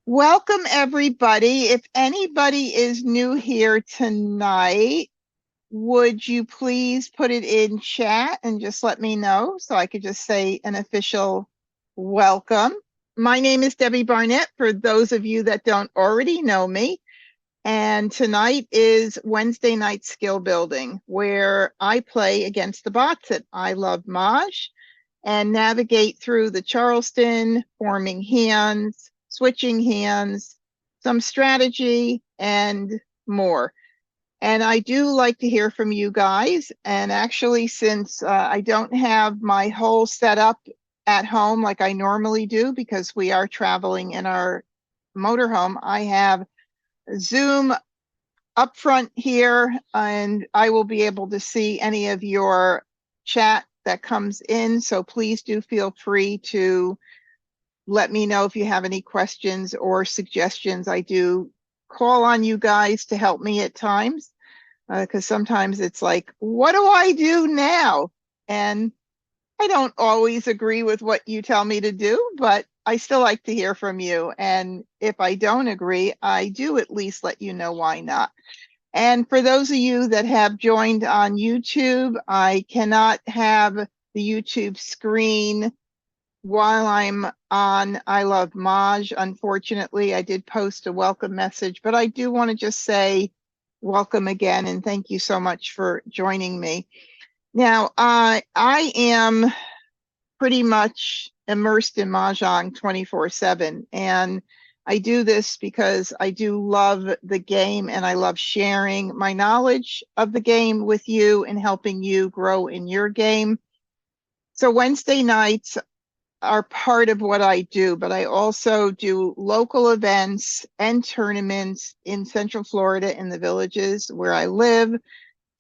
Welcome, everybody. If anybody is new here tonight, would you please put it in chat and just let me know so I could just say an official welcome. My name is Debbie Barnett, for those of you that don't already know me. And tonight is Wednesday night skill building, where I play against the bots at I Love Maj and navigate through the Charleston, forming hands, switching hands, some strategy, and more. And I do like to hear from you guys. And actually, since I don't have my whole setup at home like I normally do, because we are traveling in our motorhome, I have Zoom up front here, and I will be able to see any of your chat that comes in. So please do feel free to let me know if you have any questions or suggestions. I do call on you guys to help me at times, because sometimes it's like, what do I do now? And I don't always agree with what you tell me to do, but I still like to hear from you. And if I don't agree, I do at least let you know why not. And for those of you that have joined on YouTube, I cannot have the YouTube screen while I'm on I Love Maj. Unfortunately, I did post a welcome message, but I do want to just say welcome again and thank you so much for joining me. Now, I am pretty much immersed in Mahjong 24/7, and I do this because I do love the game and I love sharing my knowledge of the game with you and helping you grow in your game. So Wednesday nights are part of what I do, but I also do local events and tournaments in Central Florida in the villages where I live.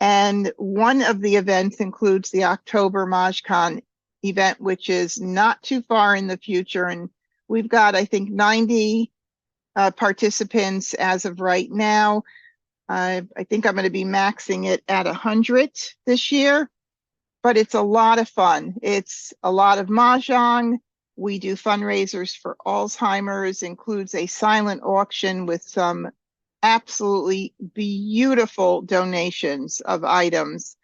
And one of the events includes the October MahjCon event, which is not too far in the future. And we've got, I think, 90 participants as of right now. I think I'm going to be maxing it at 100 this year, but it's a lot of fun. It's a lot of Mahjong. We do fundraisers for Alzheimer's, includes a silent auction with some absolutely beautiful donations of items,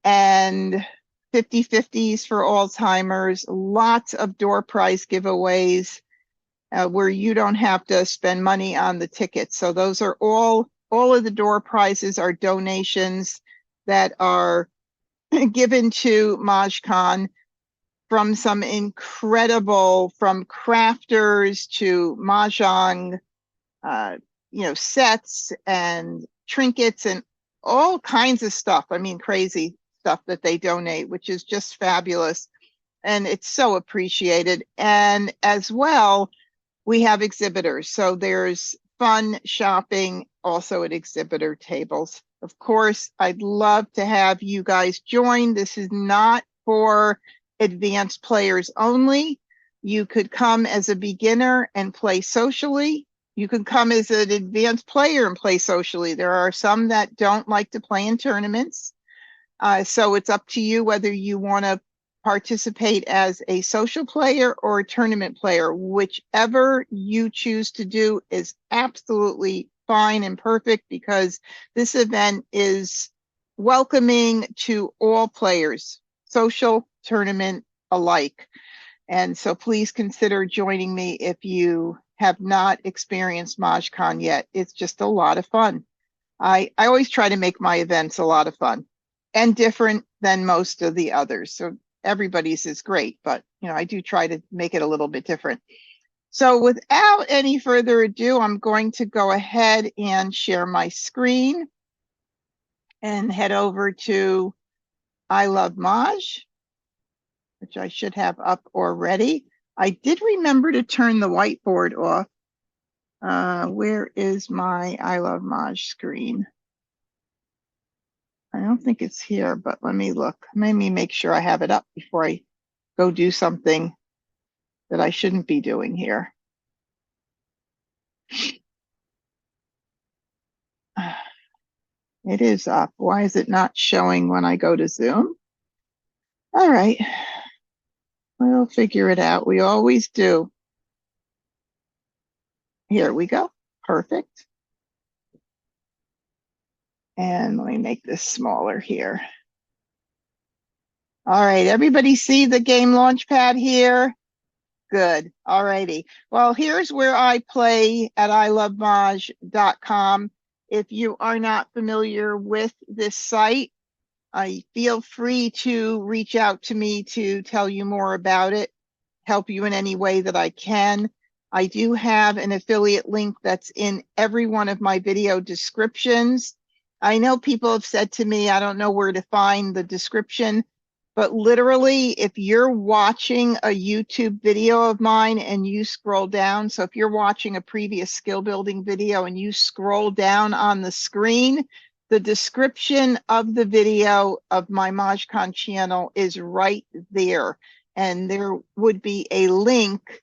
and 50/50s for Alzheimer's, lots of door prize giveaways where you don't have to spend money on the tickets. So those are all of the door prizes are donations that are given to MahjCon from some incredible, from crafters to Mahjong, sets and trinkets and all kinds of stuff. I mean, crazy stuff that they donate, which is just fabulous. And it's so appreciated. And as well, we have exhibitors. So there's fun shopping also at exhibitor tables. Of course, I'd love to have you guys join. This is not for advanced players only. You could come as a beginner and play socially. You can come as an advanced player and play socially. There are some that don't like to play in tournaments. So it's up to you whether you want to participate as a social player or a tournament player. Whichever you choose to do is absolutely fine and perfect, because this event is welcoming to all players, social, tournament alike. And so please consider joining me if you have not experienced MahjCon yet. It's just a lot of fun. I always try to make my events a lot of fun and different than most of the others. So everybody's is great, but I do try to make it a little bit different. So without any further ado, I'm going to go ahead and share my screen and head over to I Love Maj, which I should have up already. I did remember to turn the whiteboard off. Where is my I Love Maj screen? I don't think it's here, but let me look. Let me make sure I have it up before I go do something that I shouldn't be doing here. It is up. Why is it not showing when I go to Zoom? All right. We'll figure it out. We always do. Here we go. Perfect. And let me make this smaller here. All right, everybody see the game launchpad here? Good. All righty. Well, here's where I play at ilovemahj.com. If you are not familiar with this site, I feel free to reach out to me to tell you more about it, help you in any way that I can. I do have an affiliate link that's in every one of my video descriptions. I know people have said to me, I don't know where to find the description, but literally, if you're watching a YouTube video of mine and you scroll down, so if you're watching a previous skill building video and you scroll down on the screen, the description of the video of my MahjCon channel is right there. And there would be a link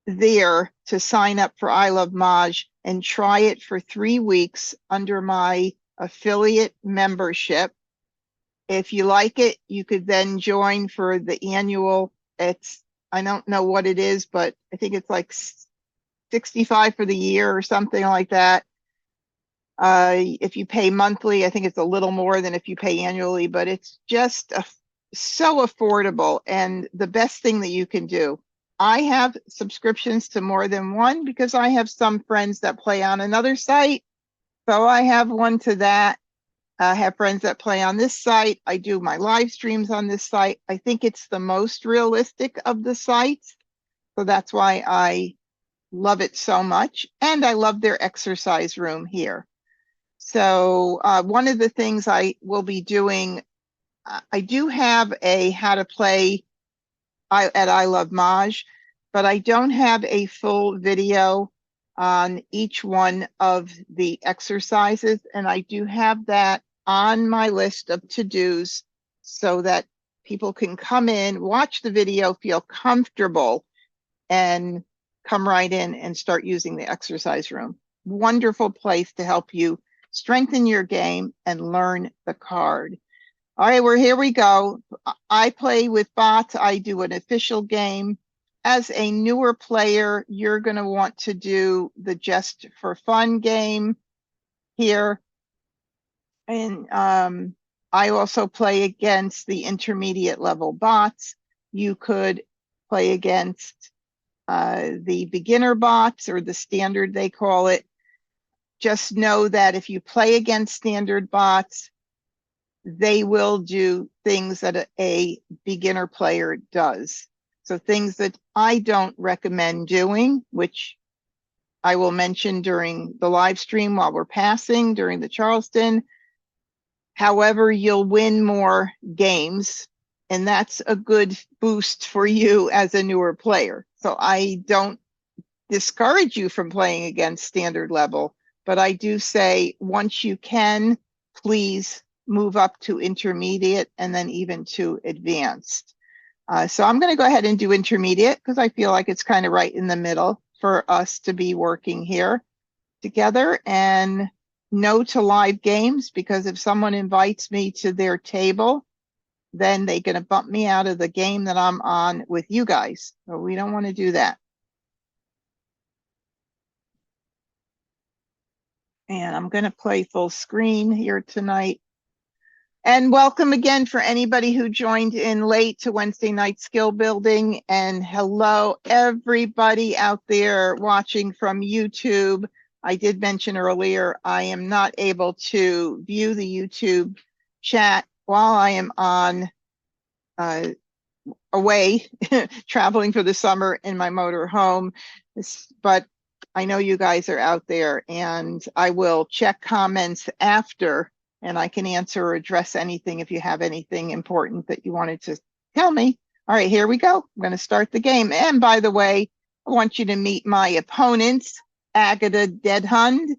there to sign up for I Love Maj and try it for 3 weeks under my affiliate membership. If you like it, you could then join for the annual. I don't know what it is, but I think it's like 65 for the year or something like that. If you pay monthly, I think it's a little more than if you pay annually, but it's just so affordable and the best thing that you can do. I have subscriptions to more than one because I have some friends that play on another site. So I have one to that. I have friends that play on this site. I do my live streams on this site. I think it's the most realistic of the sites. So that's why I love it so much. And I love their exercise room here. So one of the things I will be doing, I do have a how to play at I Love Maj, but I don't have a full video on each one of the exercises. And I do have that on my list of to-dos so that people can come in, watch the video, feel comfortable, and come right in and start using the exercise room. Wonderful place to help you strengthen your game and learn the card. All right, here we go. I play with bots. I do an official game. As a newer player, you're going to want to do the just for fun game here. And I also play against the intermediate level bots. You could play against the beginner bots or the standard, they call it. Just know that if you play against standard bots, they will do things that a beginner player does. So things that I don't recommend doing, which I will mention during the live stream while we're passing during the Charleston. However, you'll win more games, and that's a good boost for you as a newer player. So I don't discourage you from playing against standard level, but I do say once you can, please move up to intermediate and then even to advanced. So I'm going to go ahead and do intermediate because I feel like it's kind of right in the middle for us to be working here together. And no to live games, because if someone invites me to their table, then they're going to bump me out of the game that I'm on with you guys. So we don't want to do that. And I'm going to play full screen here tonight. And welcome again for anybody who joined in late to Wednesday night skill building. And hello, everybody out there watching from YouTube. I did mention earlier, I am not able to view the YouTube chat while I am on away traveling for the summer in my motor home. But I know you guys are out there, and I will check comments after, and I can answer or address anything if you have anything important that you wanted to tell me. All right, here we go. I'm going to start the game. And by the way, I want you to meet my opponents, Agatha Deadhund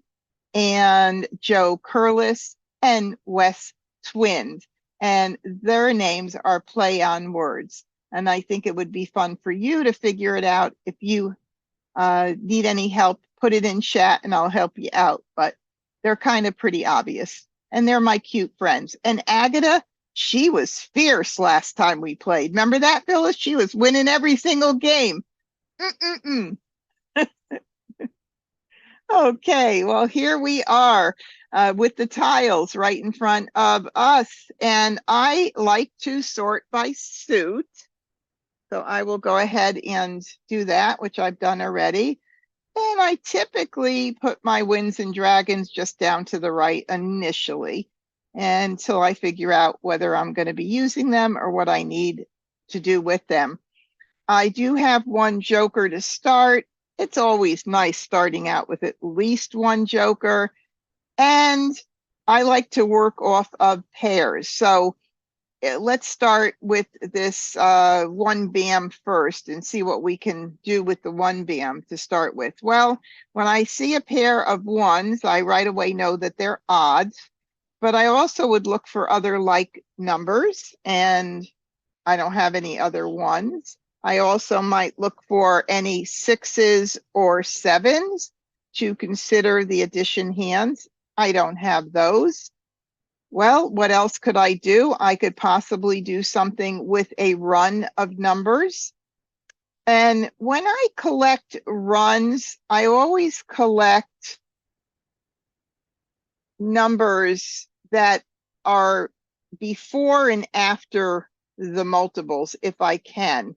and Joe Curlis and Wes Twind. And their names are play on words. And I think it would be fun for you to figure it out. If you need any help, put it in chat and I'll help you out. But they're kind of pretty obvious. And they're my cute friends. And Agatha, she was fierce last time we played. Remember that, Phyllis? She was winning every single game. Okay, well, here we are with the tiles right in front of us. And I like to sort by suit. So I will go ahead and do that, which I've done already. And I typically put my winds and dragons just down to the right initially until I figure out whether I'm going to be using them or what I need to do with them. I do have one joker to start. It's always nice starting out with at least one joker. And I like to work off of pairs. So let's start with this one BAM first and see what we can do with the one BAM to start with. Well, when I see a pair of ones, I right away know that they're odds, but I also would look for other like numbers, and I don't have any other ones. I also might look for any sixes or sevens to consider the addition hands. I don't have those. Well, what else could I do? I could possibly do something with a run of numbers. And when I collect runs, I always collect numbers that are before and after the multiples, if I can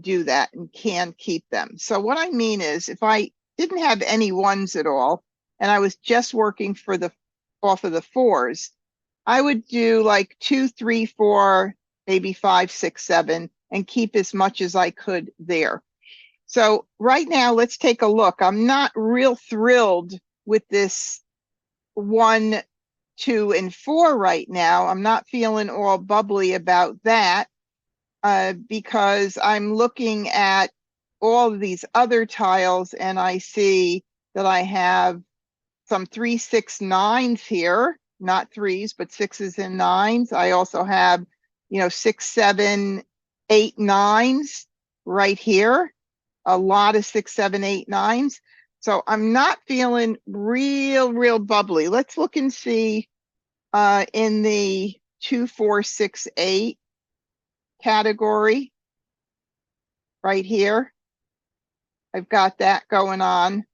do that and can keep them. So what I mean is, if I didn't have any ones at all, and I was just working for the off of the fours, I would do like 2, 3, 4, maybe 5, 6, 7, and keep as much as I could there. So right now, let's take a look. I'm not real thrilled with this 1, 2, and 4 right now. I'm not feeling all bubbly about that because I'm looking at all of these other tiles and I see that I have some 3, 6, 9s here, not threes, but sixes and nines. I also have, 6, 7, 8, 9s right here. A lot of 6, 7, 8, 9s. So I'm not feeling real bubbly. Let's look and see in the 2, 4, 6, 8 category right here. I've got that going on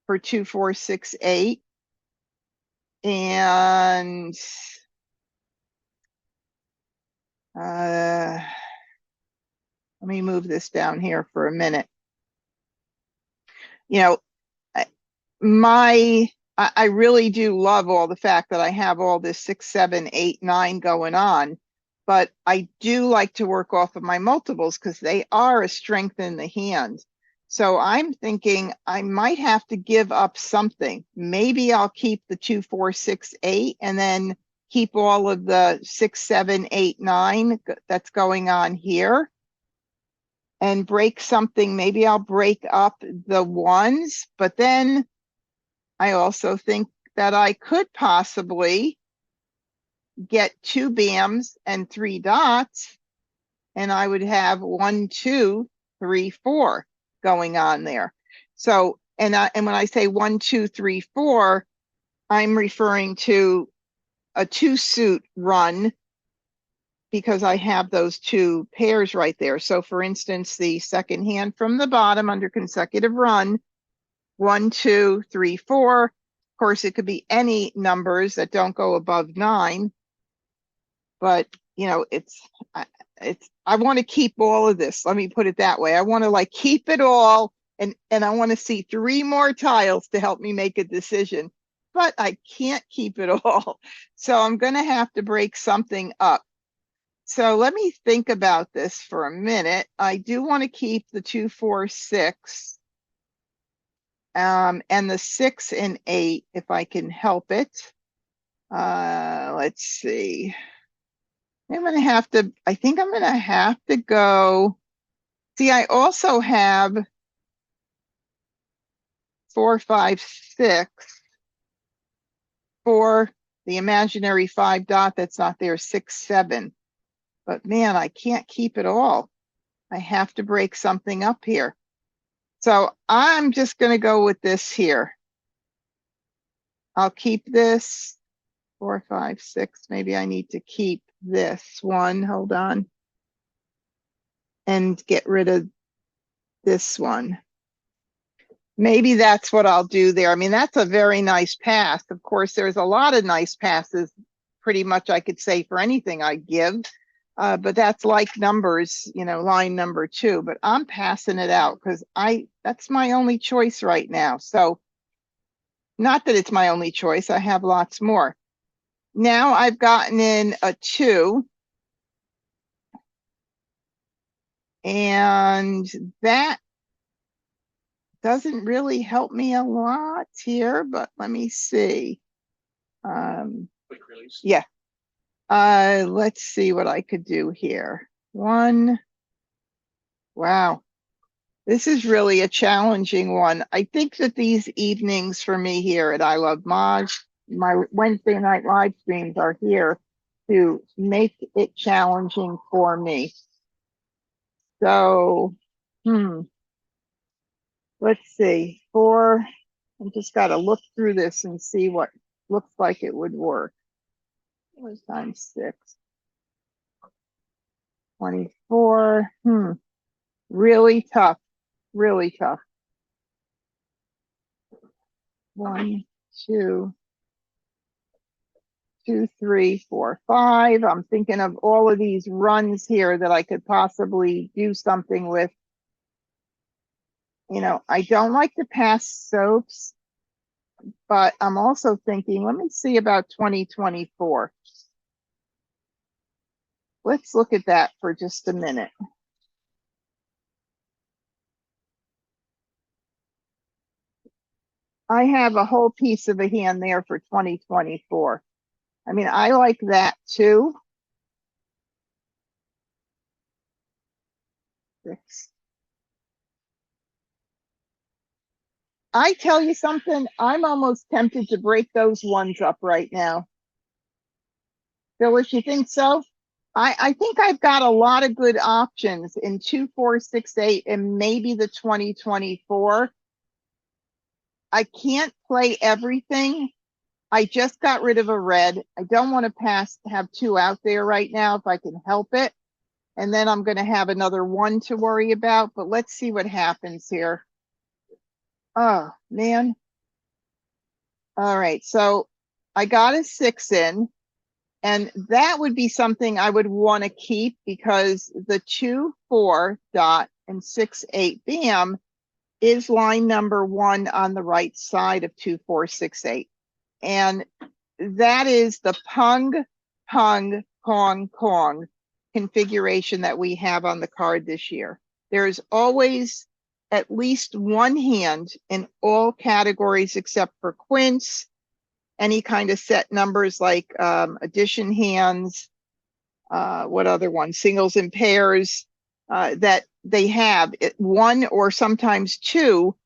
for 2, 4, 6, 8. And let me move this down here for a minute. I really do love all the fact that I have all this 6, 7, 8, 9 going on, but I do like to work off of my multiples because they are a strength in the hand. So I'm thinking I might have to give up something. Maybe I'll keep the 2, 4, 6, 8, and then keep all of the 6, 7, 8, 9 that's going on here and break something. Maybe I'll break up the ones, but then I also think that I could possibly get 2 BAMs and 3 dots, and I would have 1, 2, 3, 4 going on there. So, and when I say 1, 2, 3, 4, I'm referring to a 2 suit run because I have those 2 pairs right there. So for instance, the second hand from the bottom under consecutive run, 1, 2, 3, 4. Of course, it could be any numbers that don't go above 9, but I want to keep all of this. Let me put it that way. I want to like keep it all, and I want to see 3 more tiles to help me make a decision, but I can't keep it all. So I'm going to have to break something up. So let me think about this for a minute. I do want to keep the 2, 4, 6. And the 6 and 8, if I can help it. Let's see. I think I'm gonna have to go. See, I also have 4, 5, 6 for the imaginary 5 dot that's not there, 6, 7. But man, I can't keep it all. I have to break something up here. So I'm just gonna go with this here. I'll keep this 4, 5, 6. Maybe I need to keep this one. Hold on. And get rid of this one. Maybe that's what I'll do there. I mean, that's a very nice pass. Of course, there's a lot of nice passes, pretty much I could say for anything I give. But that's like numbers, you know, line number 2. But I'm passing it out because that's my only choice right now. So not that it's my only choice. I have lots more. Now I've gotten in a 2. And that doesn't really help me a lot here, but let me see. Yeah. Let's see what I could do here. 1. Wow. This is really a challenging one. I think that these evenings for me here at I Love Maj, my Wednesday night live streams are here to make it challenging for me. So, let's see. 4. I just got to look through this and see what looks like it would work. 4 times 6. 24. Really tough. Really tough. 1, 2, 2, 3, 4, 5. I'm thinking of all of these runs here that I could possibly do something with. You know, I don't like to pass soaps, but I'm also thinking, let me see about 2024. Let's look at that for just a minute. I have a whole piece of a hand there for 2024. I mean, I like that too. 6. I tell you something, I'm almost tempted to break those ones up right now. Phyllis, you think so? I think I've got a lot of good options in 2, 4, 6, 8, and maybe the 2024. I can't play everything. I just got rid of a red. I don't want to have 2 out there right now if I can help it. And then I'm going to have another 1 to worry about, but let's see what happens here. Oh, man. All right, so I got a 6 in, and that would be something I would want to keep because the 2, 4 dot and 6, 8 bam is line number 1 on the right side of 2, 4, 6, 8. And that is the pung, pung, kong, kong configuration that we have on the card this year. There's always at least 1 hand in all categories except for quints, any kind of set numbers like addition hands, what other one, singles and pairs, that they have 1 or sometimes 2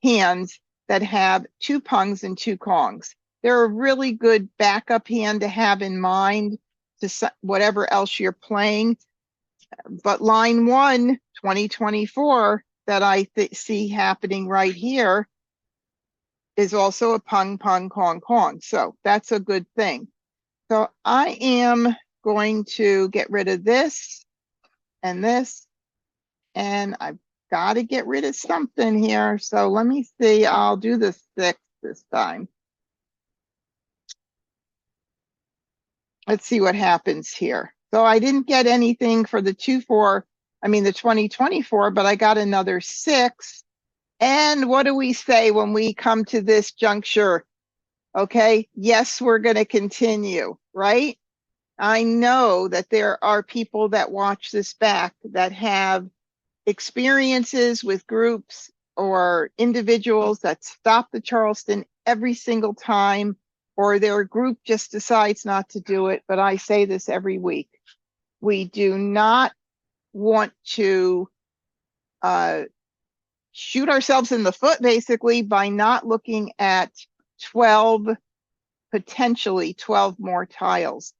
hands that have 2 pungs and 2 kongs. They're a really good backup hand to have in mind to whatever else you're playing. But line 1, 2024, that I see happening right here is also a pung, pung, kong, kong. So that's a good thing. So I am going to get rid of this and this, and I've got to get rid of something here. So let me see. I'll do the 6 this time. Let's see what happens here. So I didn't get anything for the 2024, but I got another 6. And what do we say when we come to this juncture? Okay, yes, we're going to continue, right? I know that there are people that watch this back that have experiences with groups or individuals that stop the Charleston every single time, or their group just decides not to do it. But I say this every week. We do not want to shoot ourselves in the foot, basically, by not looking at 12, potentially 12 more tiles.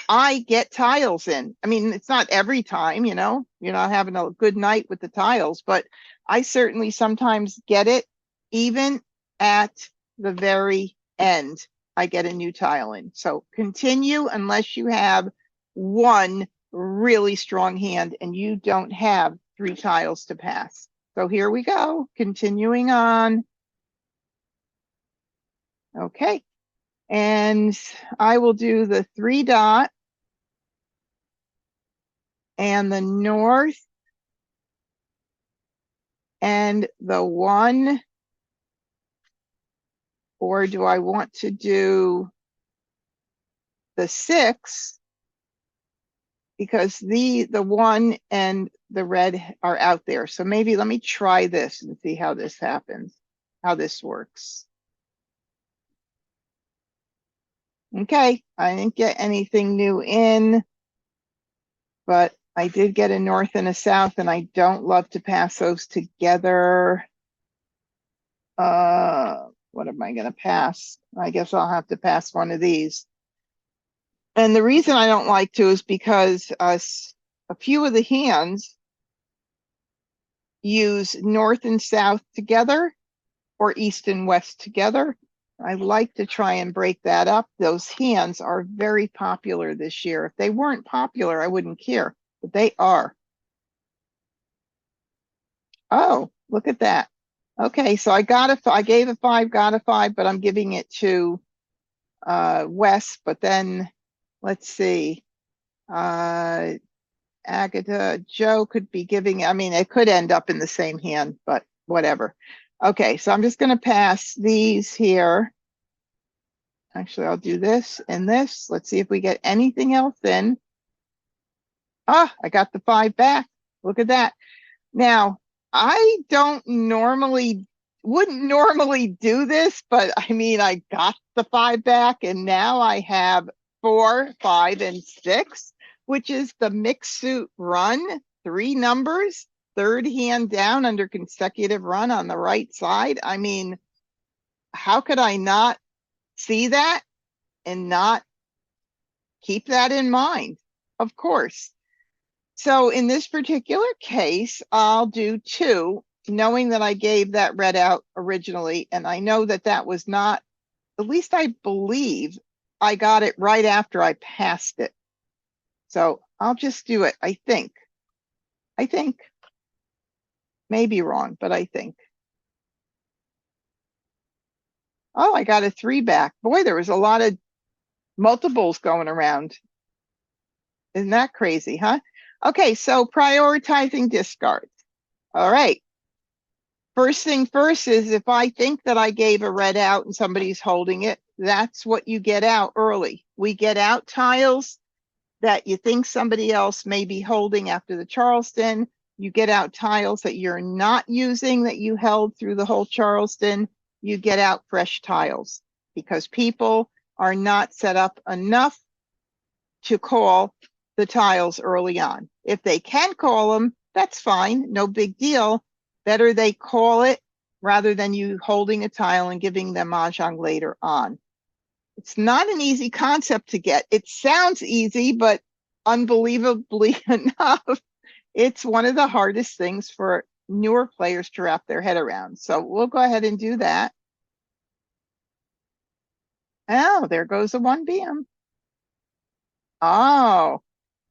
I get tiles in. I mean, it's not every time, you know, you're not having a good night with the tiles, but I certainly sometimes get it. Even at the very end, I get a new tile in. So continue unless you have 1 really strong hand and you don't have 3 tiles to pass. So here we go, continuing on. Okay. And I will do the 3 dot and the north and the 1, or do I want to do the 6? Because the 1 and the red are out there. So maybe let me try this and see how this happens, how this works. Okay, I didn't get anything new in, but I did get a north and a south, and I don't love to pass those together. What am I going to pass? I guess I'll have to pass one of these. And the reason I don't like to is because a few of the hands use north and south together or east and west together. I like to try and break that up. Those hands are very popular this year. If they weren't popular, I wouldn't care, but they are. Oh, look at that. Okay, so I gave a 5, got a 5, but I'm giving it to Wes. But then let's see. Agatha, Joe could be giving, I mean, it could end up in the same hand, but whatever. Okay, so I'm just going to pass these here. Actually, I'll do this and this. Let's see if we get anything else in. Ah, I got the 5 back. Look at that. Now, I wouldn't normally do this, but I mean, I got the 5 back, and now I have 4, 5, and 6, which is the mixed suit run, 3 numbers, 3rd hand down under consecutive run on the right side. I mean, how could I not see that and not keep that in mind? Of course. So in this particular case, I'll do 2, knowing that I gave that red out originally. And I know that that was not, at least I believe I got it right after I passed it. So I'll just do it. I think. Maybe wrong, but I think. Oh, I got a 3 back. Boy, there was a lot of multiples going around. Isn't that crazy, huh? Okay, so prioritizing discards. All right. First thing first is if I think that I gave a red out and somebody's holding it, that's what you get out early. We get out tiles that you think somebody else may be holding after the Charleston. You get out tiles that you're not using that you held through the whole Charleston. You get out fresh tiles because people are not set up enough to call the tiles early on. If they can call them, that's fine, no big deal. Better they call it rather than you holding a tile and giving them Mahjong later on. It's not an easy concept to get. It sounds easy, but unbelievably enough, it's one of the hardest things for newer players to wrap their head around. So we'll go ahead and do that. Oh, there goes the 1 BM. Oh,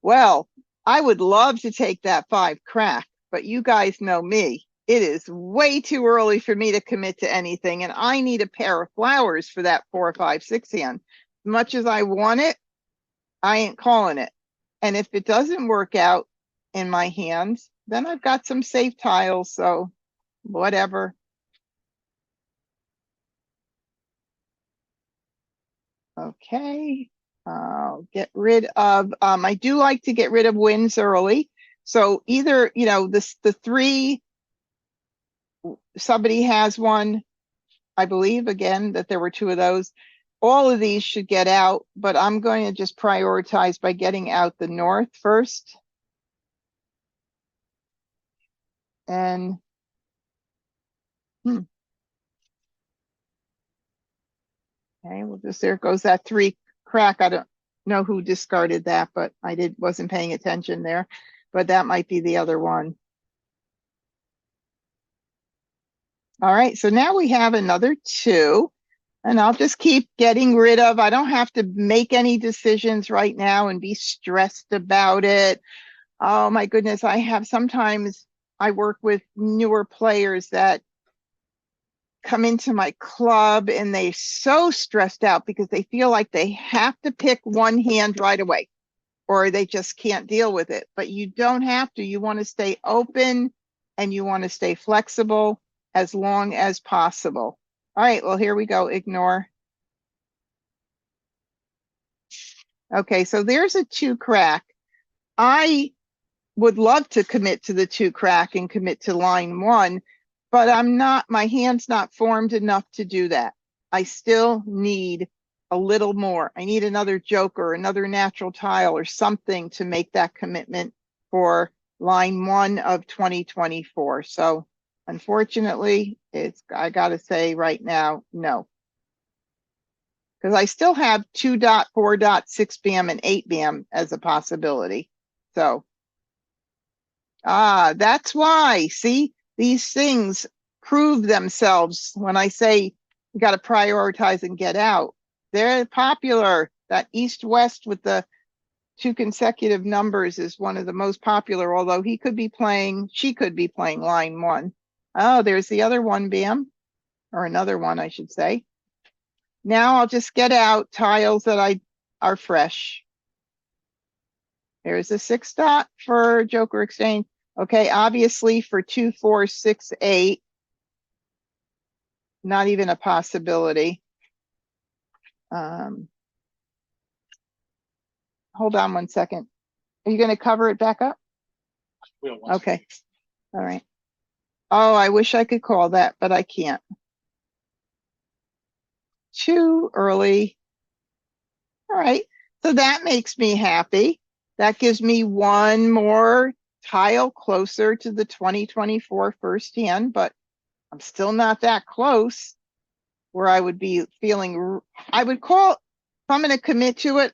well, I would love to take that 5 crack, but you guys know me. It is way too early for me to commit to anything, and I need a pair of flowers for that 4, 5, 6 hand. As much as I want it, I ain't calling it. And if it doesn't work out in my hands, then I've got some safe tiles, so whatever. Okay, I'll get rid of, I do like to get rid of wins early. So either, you know, the 3, somebody has one, I believe, again, that there were 2 of those. All of these should get out, but I'm going to just prioritize by getting out the north first. And, okay, well, just there goes that 3 crack. I don't know who discarded that, but I wasn't paying attention there. But that might be the other one. All right, so now we have another 2, and I'll just keep getting rid of. I don't have to make any decisions right now and be stressed about it. Oh my goodness, sometimes I work with newer players that come into my club and they're so stressed out because they feel like they have to pick one hand right away, or they just can't deal with it. But you don't have to. You want to stay open and you want to stay flexible as long as possible. All right, well, here we go. Ignore. Okay, so there's a 2 crack. I would love to commit to the 2 crack and commit to line 1, but my hand's not formed enough to do that. I still need a little more. I need another joker, another natural tile or something to make that commitment for line 1 of 2024. So unfortunately, I gotta say right now, no. Because I still have 2 dot, 4 dot, 6 bam, and 8 bam as a possibility. So, that's why. See, these things prove themselves when I say you got to prioritize and get out. They're popular. That east-west with the 2 consecutive numbers is one of the most popular, although she could be playing line 1. Oh, there's the other 1 bam, or another one, I should say. Now I'll just get out tiles that are fresh. There's a 6 dot for joker exchange. Okay, obviously for 2, 4, 6, 8, not even a possibility. Hold on 1 second. Are you going to cover it back up? Okay, all right. Oh, I wish I could call that, but I can't. Too early. All right, so that makes me happy. That gives me 1 more tile closer to the 2024 first hand, but I'm still not that close where I would be feeling, I would call, if I'm going to commit to it,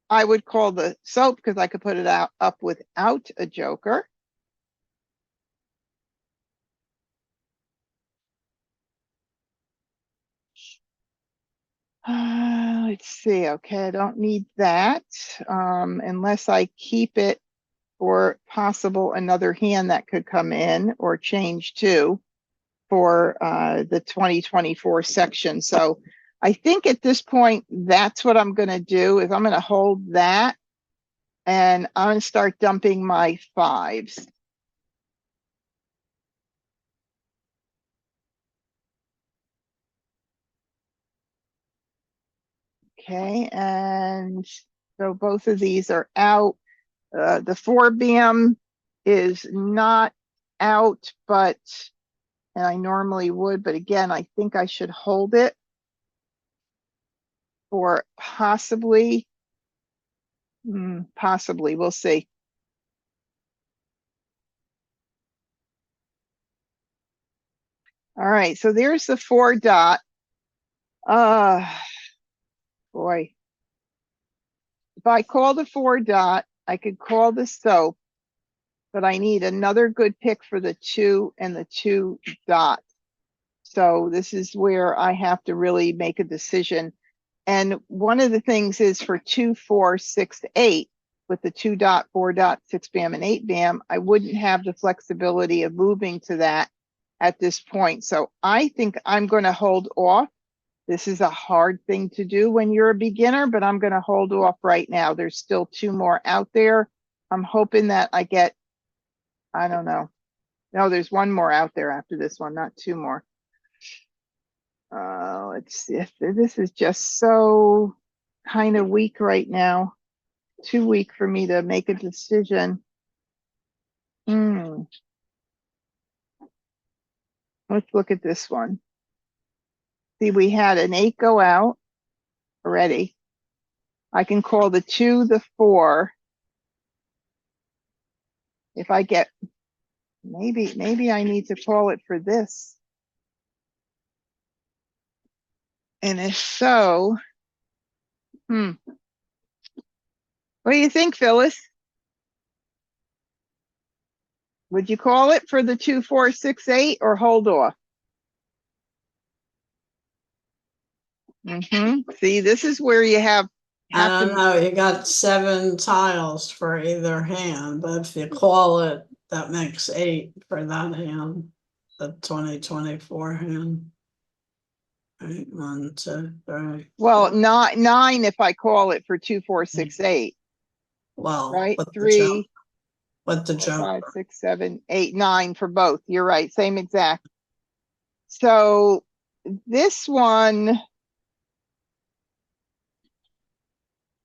I would call the soap because I could put it up without a joker. Let's see. Okay, I don't need that unless I keep it for possible another hand that could come in or change to for the 2024 section. So I think at this point, that's what I'm going to do is I'm going to hold that and I'm going to start dumping my 5s. Okay, and so both of these are out. The 4 bam is not out, but, and I normally would, but again, I think I should hold it for possibly, we'll see. All right, so there's the 4 dot. Boy. If I call the 4 dot, I could call the soap, but I need another good pick for the 2 and the 2 dot. So this is where I have to really make a decision. And one of the things is for 2, 4, 6, 8, with the 2 dot, 4 dot, 6 bam, and 8 bam, I wouldn't have the flexibility of moving to that at this point. So I think I'm going to hold off. This is a hard thing to do when you're a beginner, but I'm going to hold off right now. There's still 2 more out there. I'm hoping that I get, I don't know. No, there's 1 more out there after this one, not 2 more. Let's see. This is just so kind of weak right now. Too weak for me to make a decision. Let's look at this one. See, we had an 8 go out already. I can call the 2, the 4. If I get, maybe I need to call it for this. And if so, what do you think, Phyllis? Would you call it for the 2, 4, 6, 8 or hold off? See, this is where you have I don't know, you got 7 tiles for either hand, but if you call it, that makes 8 for that hand, the 2024 hand. Right, 1, 2, 3. Well, nine if I call it for 2, 4, 6, 8, Well, right? with the 3, with the 4, 5, joker. 6, 7, 8, 9 for both. You're right. Same exact. So this one,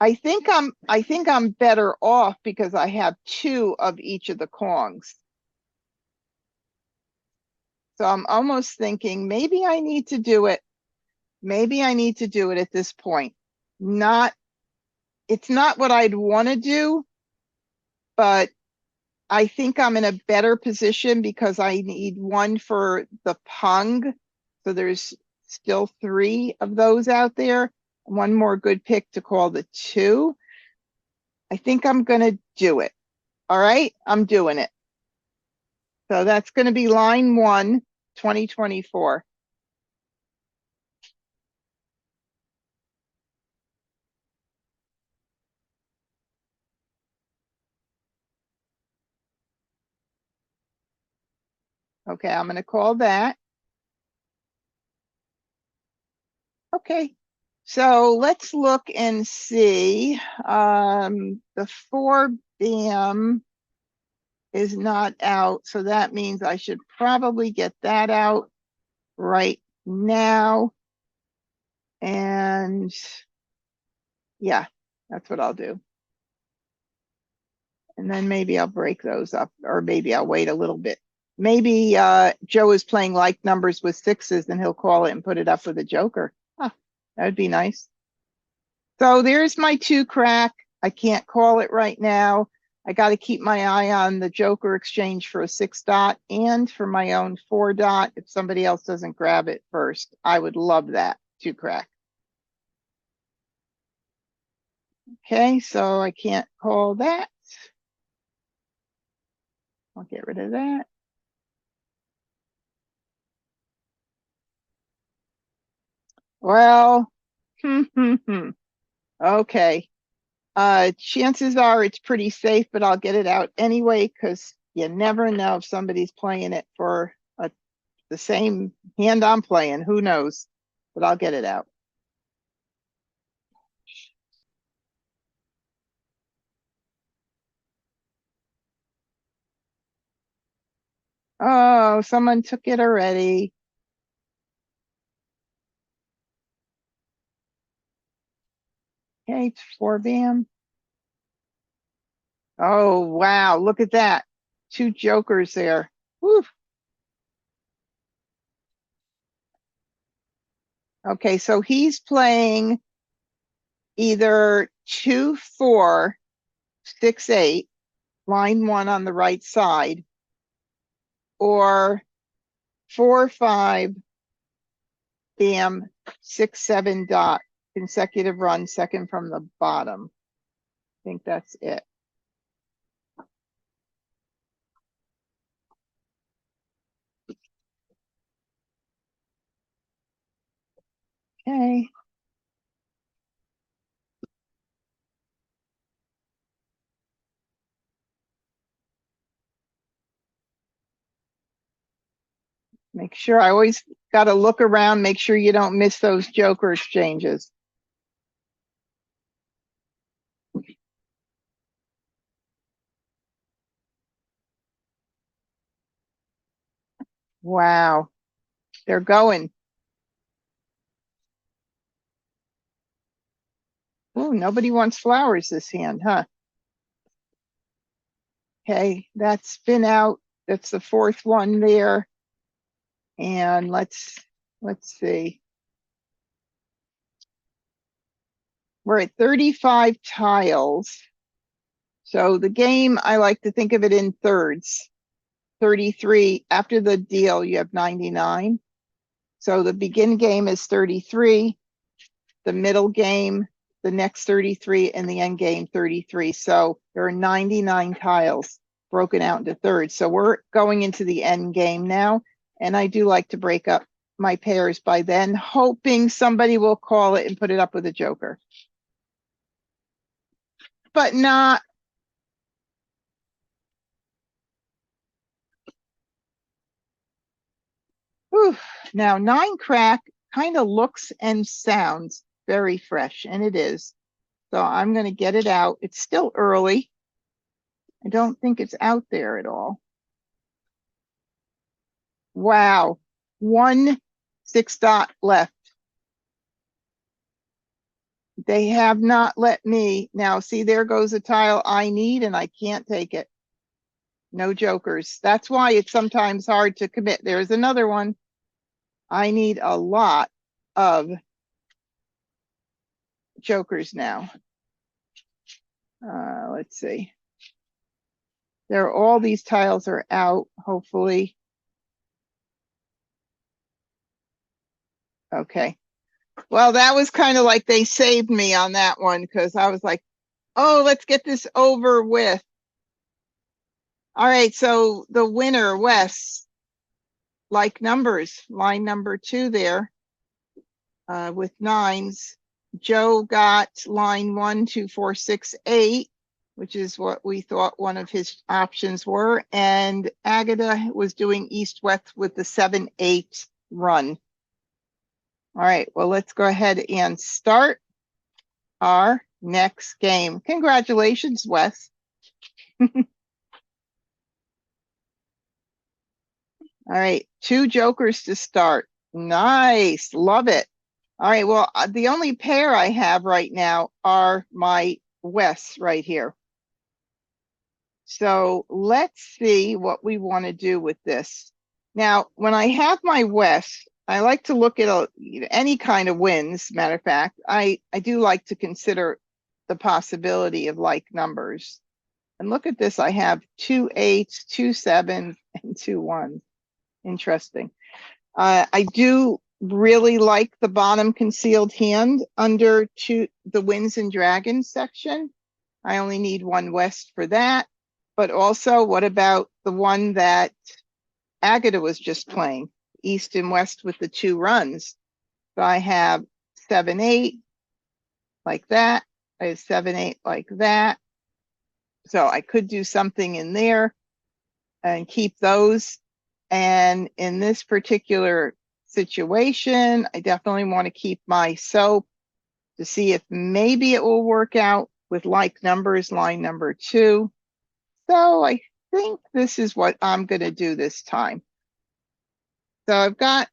I think I'm better off because I have 2 of each of the Kongs. So I'm almost thinking maybe I need to do it. Maybe I need to do it at this point. It's not what I'd want to do, but I think I'm in a better position because I need 1 for the Pung. So there's still 3 of those out there. 1 more good pick to call the 2. I think I'm going to do it. All right, I'm doing it. So that's going to be line 1, 2024. Okay, I'm going to call that. Okay, so let's look and see. The 4 BAM is not out, so that means I should probably get that out right now. And yeah, that's what I'll do. And then maybe I'll break those up, or maybe I'll wait a little bit. Maybe Joe is playing like numbers with 6s and he'll call it and put it up with a joker. Huh, that would be nice. So there's my 2 crack. I can't call it right now. I got to keep my eye on the joker exchange for a 6 dot and for my own 4 dot. If somebody else doesn't grab it first, I would love that 2 crack. Okay, so I can't call that. I'll get rid of that. Well, okay. Chances are it's pretty safe, but I'll get it out anyway because you never know if somebody's playing it for the same hand I'm playing. Who knows? But I'll get it out. Oh, someone took it already. Okay, it's 4 BAM. Oh, wow. Look at that. 2 jokers there. Whew. Okay, so he's playing either 2, 4, 6, 8, line 1 on the right side, or 4, 5, BAM, 6, 7 dot, consecutive run, second from the bottom. I think that's it. Okay. Make sure I always got to look around, make sure you don't miss those joker exchanges. Wow. They're going. Oh, nobody wants flowers this hand, huh? Okay, that's been out. That's the 4th one there. And let's see. We're at 35 tiles. So the game, I like to think of it in thirds. 33, after the deal, you have 99. So the begin game is 33, the middle game, the next 33, and the end game 33. So there are 99 tiles broken out into thirds. So we're going into the end game now. And I do like to break up my pairs by then, hoping somebody will call it and put it up with a joker. But not. Whew. Now 9 crack kind of looks and sounds very fresh, and it is. So I'm going to get it out. It's still early. I don't think it's out there at all. Wow. 1 6-dot left. They have not let me. Now, see, there goes a tile I need, and I can't take it. No jokers. That's why it's sometimes hard to commit. There's another one. I need a lot of jokers now. Let's see. All these tiles are out, hopefully. Okay. Well, that was kind of like they saved me on that one, because I was like, oh, let's get this over with. All right, so the winner, Wes, like numbers, line number 2 there, with 9s. Joe got line 1, 2, 4, 6, 8, which is what we thought one of his options were. And Agatha was doing east-west with the 7-8 run. All right, well, let's go ahead and start our next game. Congratulations, Wes. All right, 2 jokers to start. Nice, love it. All right, well, the only pair I have right now are my Wes right here. So let's see what we want to do with this. Now, when I have my Wes, I like to look at any kind of wins. Matter of fact, I do like to consider the possibility of like numbers. And look at this, I have 2 8s, 2 7s, and 2 1s. Interesting. I do really like the bottom concealed hand under the Winds and Dragons section. I only need 1 West for that. But also, what about the one that Agatha was just playing, East and West with the 2 runs? So I have 7 8 like that. I have 7 8 like that. So I could do something in there and keep those. And in this particular situation, I definitely want to keep my soap to see if maybe it will work out with like numbers, line number 2. So I think this is what I'm going to do this time. So I've got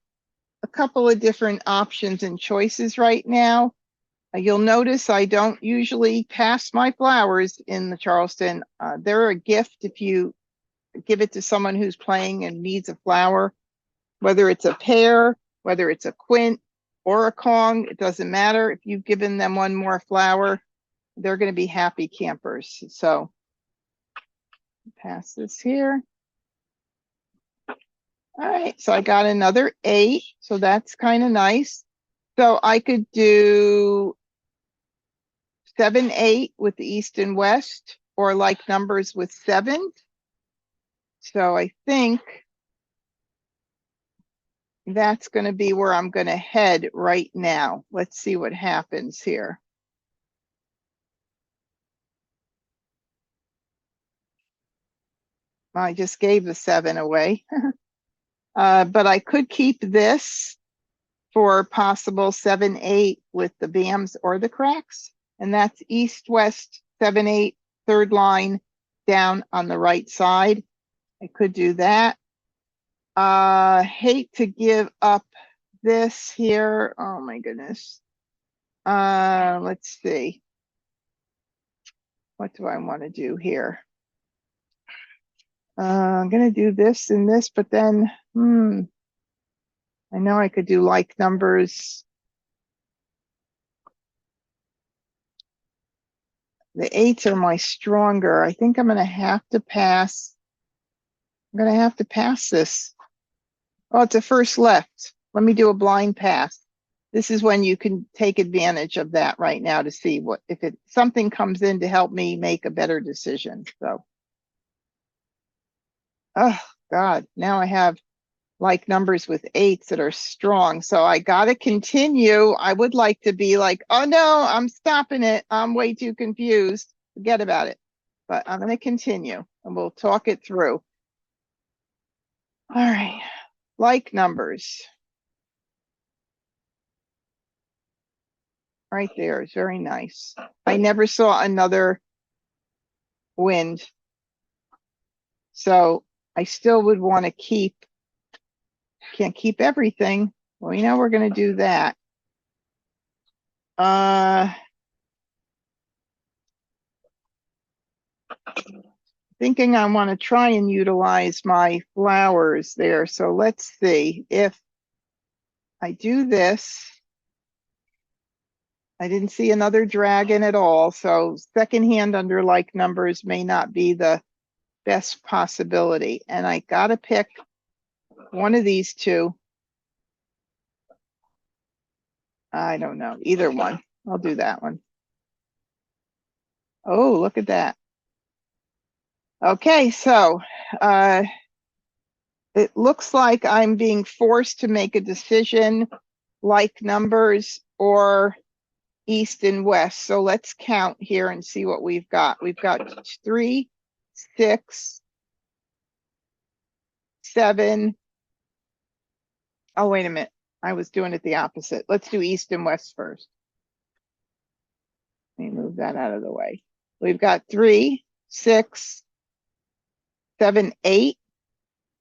a couple of different options and choices right now. You'll notice I don't usually pass my flowers in the Charleston. They're a gift if you give it to someone who's playing and needs a flower, whether it's a pear, whether it's a quint or a Kong, it doesn't matter. If you've given them 1 more flower, they're going to be happy campers. So pass this here. All right, so I got another 8, so that's kind of nice. So I could do 7 8 with the East and West, or like numbers with 7. So I think that's going to be where I'm going to head right now. Let's see what happens here. I just gave the 7 away. But I could keep this for possible 7 8 with the BAMs or the cracks. And that's East West 7 8 third line down on the right side. I could do that. Hate to give up this here. Oh my goodness. Let's see. What do I want to do here? I'm going to do this and this, but then, I know I could do like numbers. The 8s are my stronger. I think I'm going to have to pass. I'm going to have to pass this. Oh, it's a first left. Let me do a blind pass. This is when you can take advantage of that right now to see what if something comes in to help me make a better decision. So, oh God, now I have like numbers with 8s that are strong. So I got to continue. I would like to be like, oh no, I'm stopping it. I'm way too confused. Forget about it. But I'm going to continue and we'll talk it through. All right. Like numbers. right there is very nice. I never saw another wind. So I still would want to keep, can't keep everything. Well, you know, we're going to do that. Thinking I want to try and utilize my flowers there. So let's see if I do this. I didn't see another dragon at all. So second hand under like numbers may not be the best possibility. And I got to pick one of these two. I don't know, either one. I'll do that one. Oh, look at that. Okay, so it looks like I'm being forced to make a decision, like numbers or east and west. So let's count here and see what we've got. We've got 3, 6, 7. Oh, wait a minute. I was doing it the opposite. Let's do east and west first. Let me move that out of the way. We've got 3, 6, 7, 8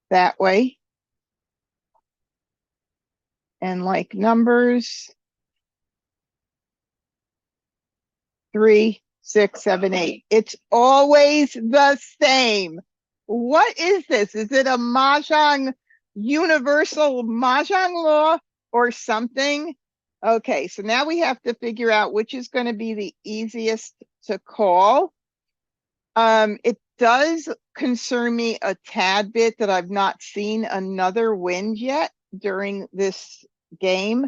that way. And like numbers, 3, 6, 7, 8. It's always the same. What is this? Is it a Mahjong universal Mahjong law or something? Okay, so now we have to figure out which is going to be the easiest to call. It does concern me a tad bit that I've not seen another wind yet during this game.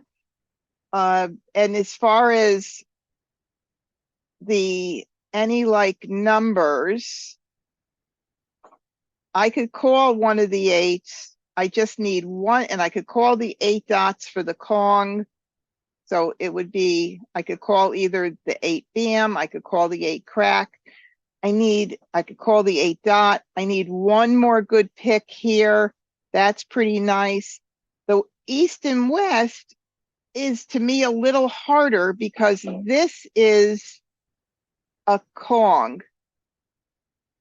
And as far as any like numbers, I could call one of the 8s. I just need one, and I could call the 8 dots for the Kong. So it would be, I could call either the 8 bam, I could call the 8 crack. I could call the 8 dot. I need one more good pick here. That's pretty nice. The east and west is to me a little harder because this is a Kong.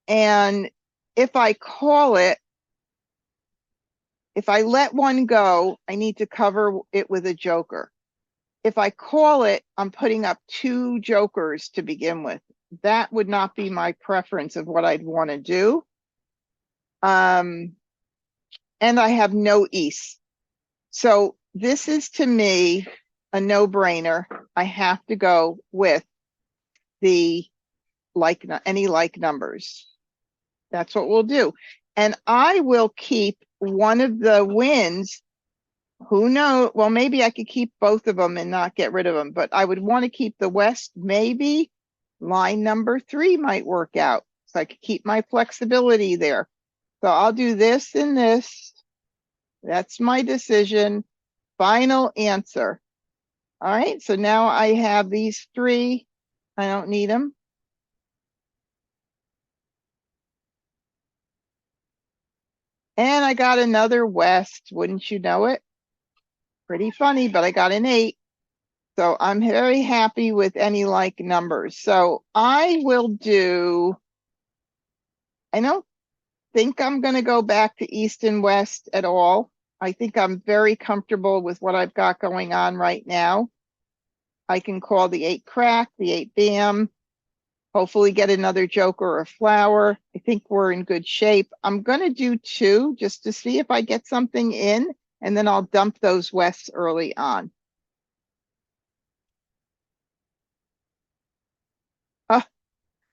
And if I call it, if I let one go, I need to cover it with a joker. If I call it, I'm putting up 2 jokers to begin with. That would not be my preference of what I'd want to do. And I have no east. So this is to me a no-brainer. I have to go with the any like numbers. That's what we'll do. And I will keep one of the wins. Who knows? Well, maybe I could keep both of them and not get rid of them, but I would want to keep the west. Maybe line number 3 might work out. So I could keep my flexibility there. So I'll do this and this. That's my decision. Final answer. All right, so now I have these 3. I don't need them. And I got another west, wouldn't you know it? Pretty funny, but I got an 8. So I'm very happy with any like numbers. So I will do, I don't think I'm going to go back to east and west at all. I think I'm very comfortable with what I've got going on right now. I can call the 8 crack, the 8 bam, hopefully get another joker or a flower. I think we're in good shape. I'm going to do 2 just to see if I get something in, and then I'll dump those wests early on.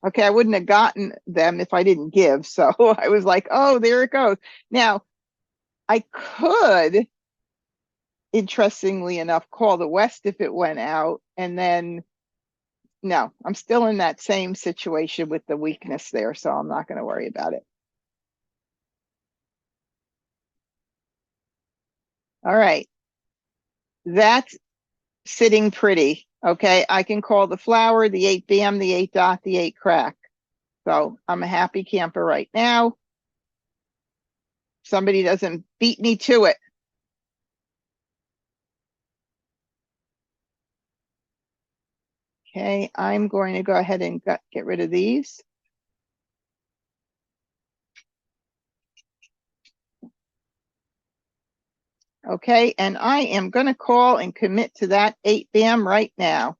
Okay, I wouldn't have gotten them if I didn't give. So I was like, oh, there it goes. Now, I could, interestingly enough, call the west if it went out. And then, no, I'm still in that same situation with the weakness there. So I'm not going to worry about it. All right. That's sitting pretty. Okay, I can call the flower, the 8 bam, the 8 dot, the 8 crack. So I'm a happy camper right now. Somebody doesn't beat me to it. Okay, I'm going to go ahead and get rid of these. Okay, and I am going to call and commit to that 8 bam right now.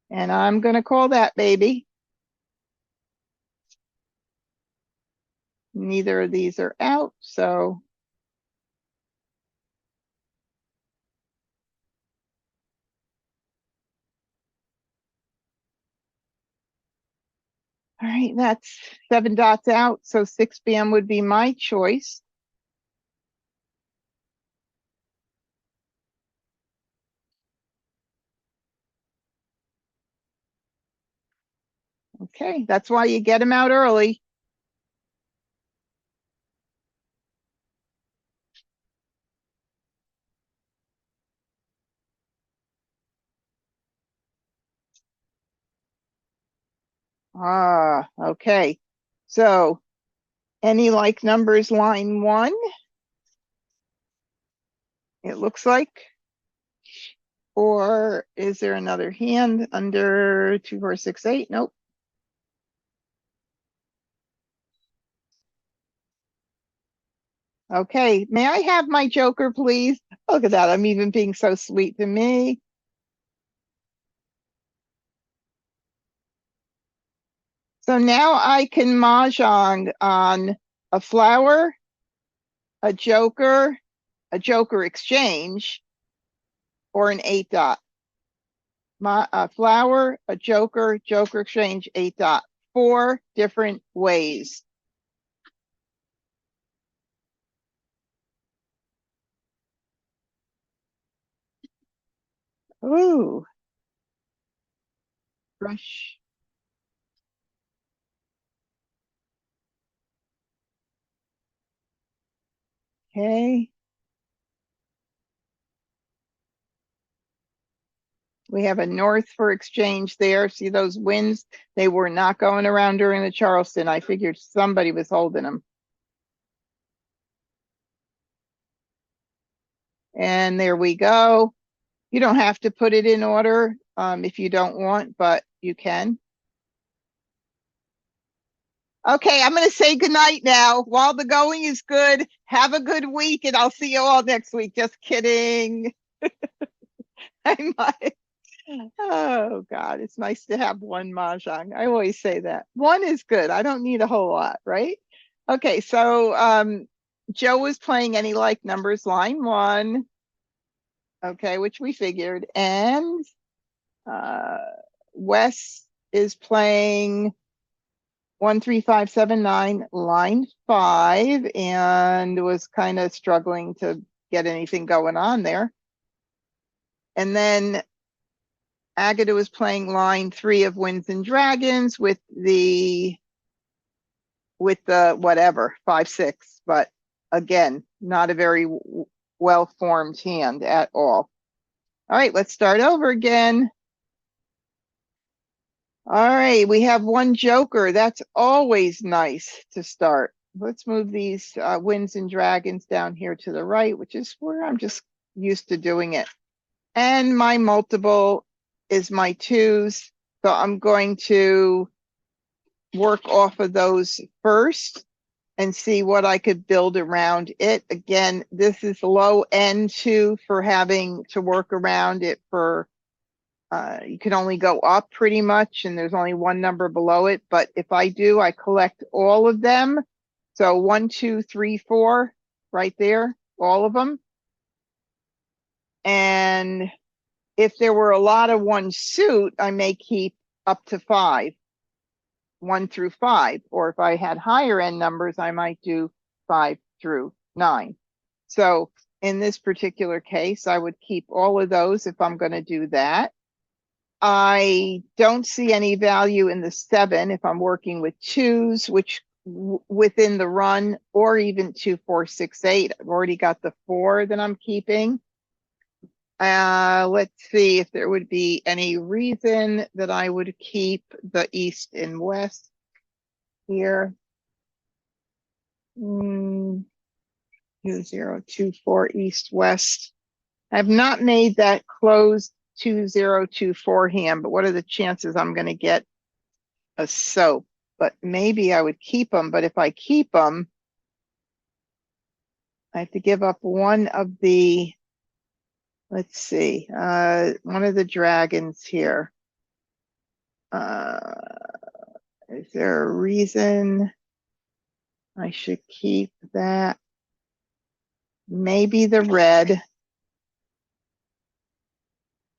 And I'm going to call that baby. Neither of these are out, so. All right, that's 7 dots out, so 6 bam would be my choice. Okay, that's why you get them out early. Ah, okay. So any like numbers line 1? It looks like. Or is there another hand under 2, 4, 6, 8? Nope. Okay, may I have my joker, please? Look at that, I'm even being so sweet to me. So now I can mahjong on a flower, a joker exchange, or an 8 dot. A flower, a joker exchange, 8 dot. 4 different ways. Ooh. Brush. Okay. We have a north for exchange there. See those winds? They were not going around during the Charleston. I figured somebody was holding them. And there we go. You don't have to put it in order if you don't want, but you can. Okay, I'm going to say goodnight now. While the going is good, have a good week, and I'll see you all next week. Just kidding. I might. Oh, God, it's nice to have one mahjong. I always say that. One is good. I don't need a whole lot, right? Okay, so Joe was playing any like numbers line 1. Okay, which we figured. And Wes is playing 1, 3, 5, 7, 9, line 5, and was kind of struggling to get anything going on there. And then Agatha was playing line 3 of Winds and Dragons with the whatever 5, 6, but again, not a very well formed hand at all. All right, let's start over again. All right, we have one joker. That's always nice to start. Let's move these Winds and Dragons down here to the right, which is where I'm just used to doing it. And my multiple is my 2s. So I'm going to work off of those first and see what I could build around it. Again, this is low end too for having to work around it for you can only go up pretty much, and there's only one number below it. But if I do, I collect all of them. So 1, 2, 3, 4, right there, all of them. And if there were a lot of one suit, I may keep up to 5, 1 through 5. Or if I had higher end numbers, I might do 5 through 9. So in this particular case, I would keep all of those if I'm going to do that. I don't see any value in the 7 if I'm working with 2s, which within the run, or even 2, 4, 6, 8. I've already got the 4 that I'm keeping. Let's see if there would be any reason that I would keep the East and West here. 2024 east west. I have not made that closed 2024 hand, but what are the chances I'm going to get a soap? But maybe I would keep them. But if I keep them, I have to give up one of the, let's see, one of the dragons here. Is there a reason I should keep that? Maybe the red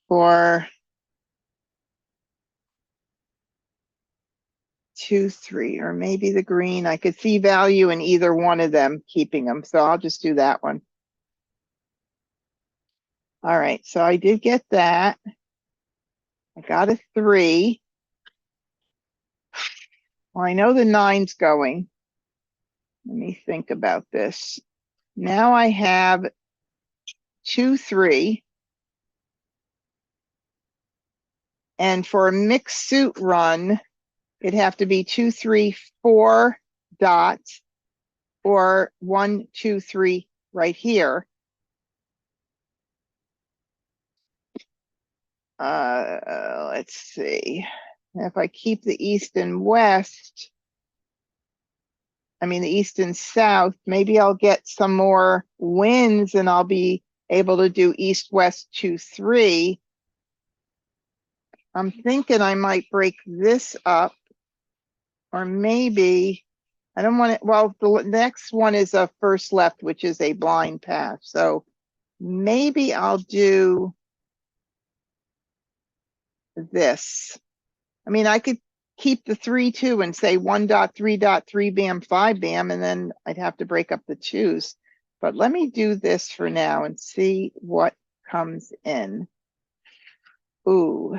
or 2, 3, or maybe the green. I could see value in either one of them, keeping them. So I'll just do that one. All right, so I did get that. I got a 3. Well, I know the 9's going. Let me think about this. Now I have 2, 3. And for a mixed suit run, it'd have to be 2, 3, 4 dots or 1, 2, 3 right here. Let's see. If I keep the east and west, I mean the east and south, maybe I'll get some more wins and I'll be able to do east, west, 2, 3. I'm thinking I might break this up, or maybe I don't want it. Well, the next one is a first left, which is a blind path. So maybe I'll do this. I mean, I could keep the 3, 2 and say 1.3.3 bam, 5 bam, and then I'd have to break up the 2s. But let me do this for now and see what comes in. Ooh.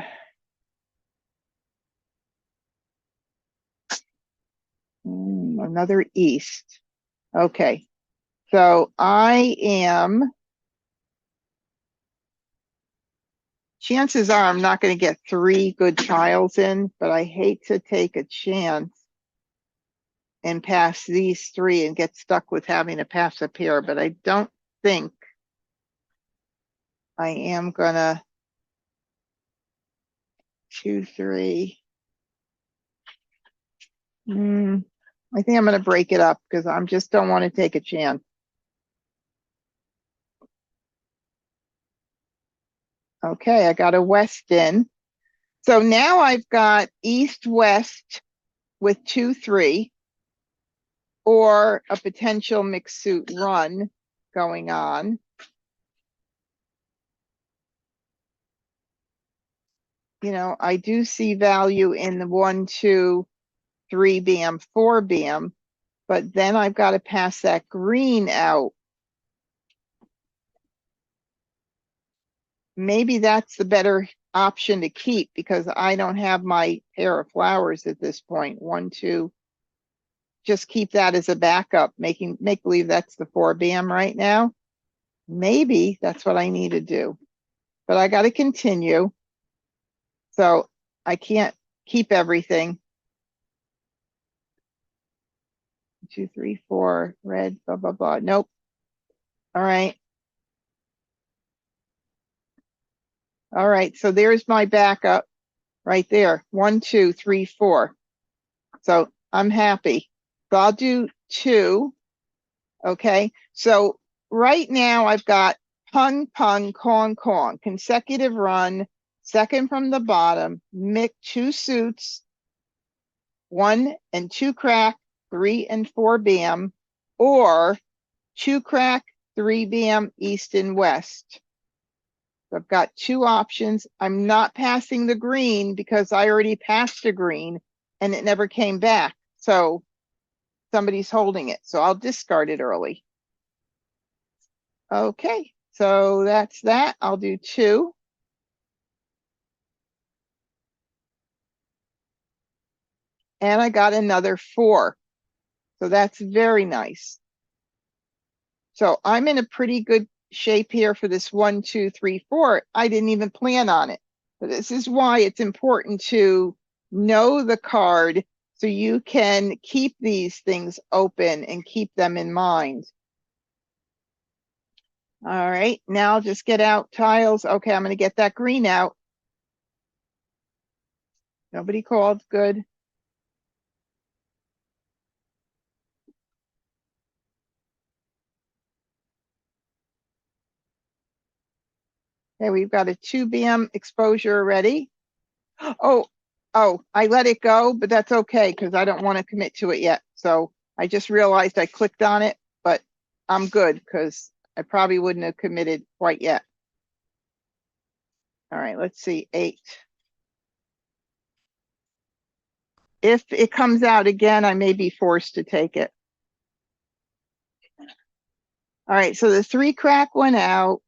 Another east. Okay. So I am, chances are I'm not going to get 3 good tiles in, but I hate to take a chance and pass these 3 and get stuck with having to pass a pair, but I don't think I am gonna 2, 3. I think I'm gonna break it up because I'm just don't want to take a chance. Okay, I got a west in. So now I've got east west with 2, 3, or a potential mixed suit run going on. You know, I do see value in the 1, 2, 3 bam, 4 bam, but then I've got to pass that green out. Maybe that's the better option to keep because I don't have my pair of flowers at this point. 1, 2, just keep that as a backup, make believe that's the 4 bam right now. Maybe that's what I need to do, but I got to continue. So I can't keep everything. 2, 3, 4, red, blah, blah, blah. Nope. All right. All right. So there's my backup right there. 1, 2, 3, 4. So I'm happy. So I'll do 2. Okay. So right now I've got pung, pung, kong, kong, consecutive run, second from the bottom, mix 2 suits, 1 and 2 crack, 3 and 4 bam, or 2 crack, 3 bam, east and west. So I've got 2 options. I'm not passing the green because I already passed the green and it never came back. So somebody's holding it. So I'll discard it early. Okay, so that's that. I'll do 2. And I got another 4. So that's very nice. So I'm in a pretty good shape here for this 1, 2, 3, 4. I didn't even plan on it. But this is why it's important to know the card so you can keep these things open and keep them in mind. All right, now just get out tiles. Okay, I'm going to get that green out. Nobody called. Good. Okay, we've got a 2 bm exposure already. Oh, I let it go, but that's okay because I don't want to commit to it yet. So I just realized I clicked on it, but I'm good because I probably wouldn't have committed quite yet. All right, let's see, 8. If it comes out again, I may be forced to take it. All right, so the 3 crack went out.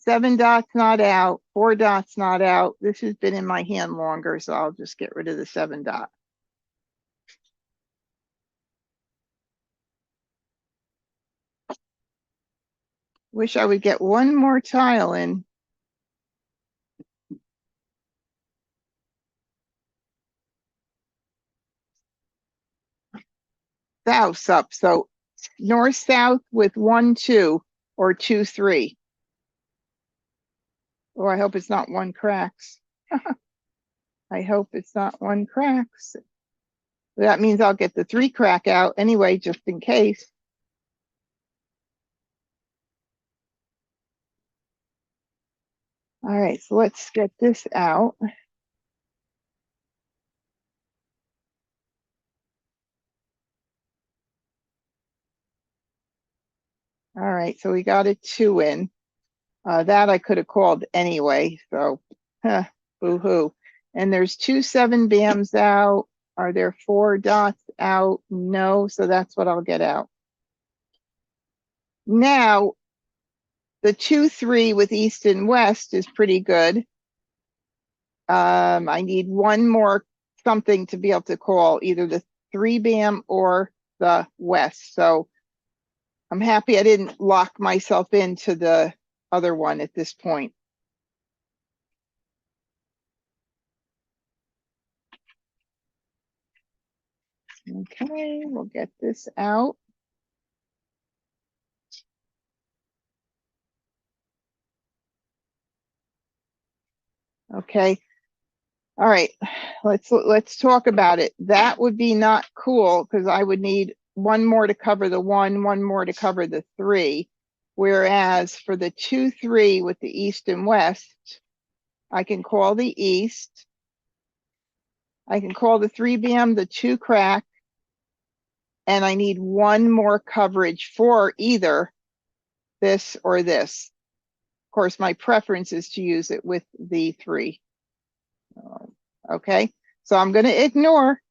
7 dots not out, 4 dots not out. This has been in my hand longer, so I'll just get rid of the 7 dot. Wish I would get one more tile in. South up, so north south with 1 2 or 2 3. Oh, I hope it's not 1 cracks. I hope it's not 1 cracks. That means I'll get the 3 crack out anyway, just in case. All right, so let's get this out. All right, so we got a 2 in. That I could have called anyway, so boo-hoo. And there's 2 7 bams out. Are there 4 dots out? No, so that's what I'll get out. Now, the 2 3 with east and west is pretty good. I need one more something to be able to call either the 3 bam or the west. So I'm happy I didn't lock myself into the other one at this point. Okay, we'll get this out. Okay. All right. Let's talk about it. That would be not cool because I would need one more to cover the 1, one more to cover the 3. Whereas for the 2 3 with the east and west, I can call the east. I can call the 3 bam, the 2 crack, and I need one more coverage for either this or this. Of course, my preference is to use it with the 3. Okay, so I'm going to ignore.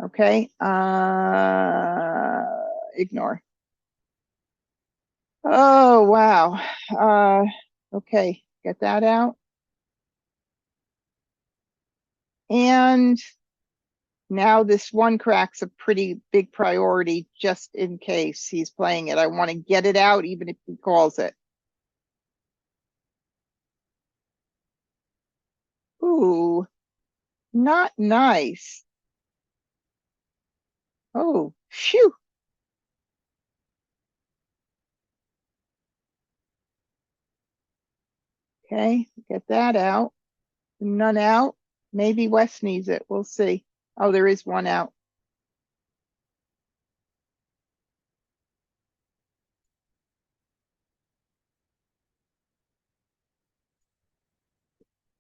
Okay, ignore. Oh, wow. Okay, get that out. And now this 1 crack's a pretty big priority just in case he's playing it. I want to get it out even if he calls it. Ooh, not nice. Oh, phew. Okay, get that out. None out. Maybe West needs it. We'll see. Oh, there is 1 out.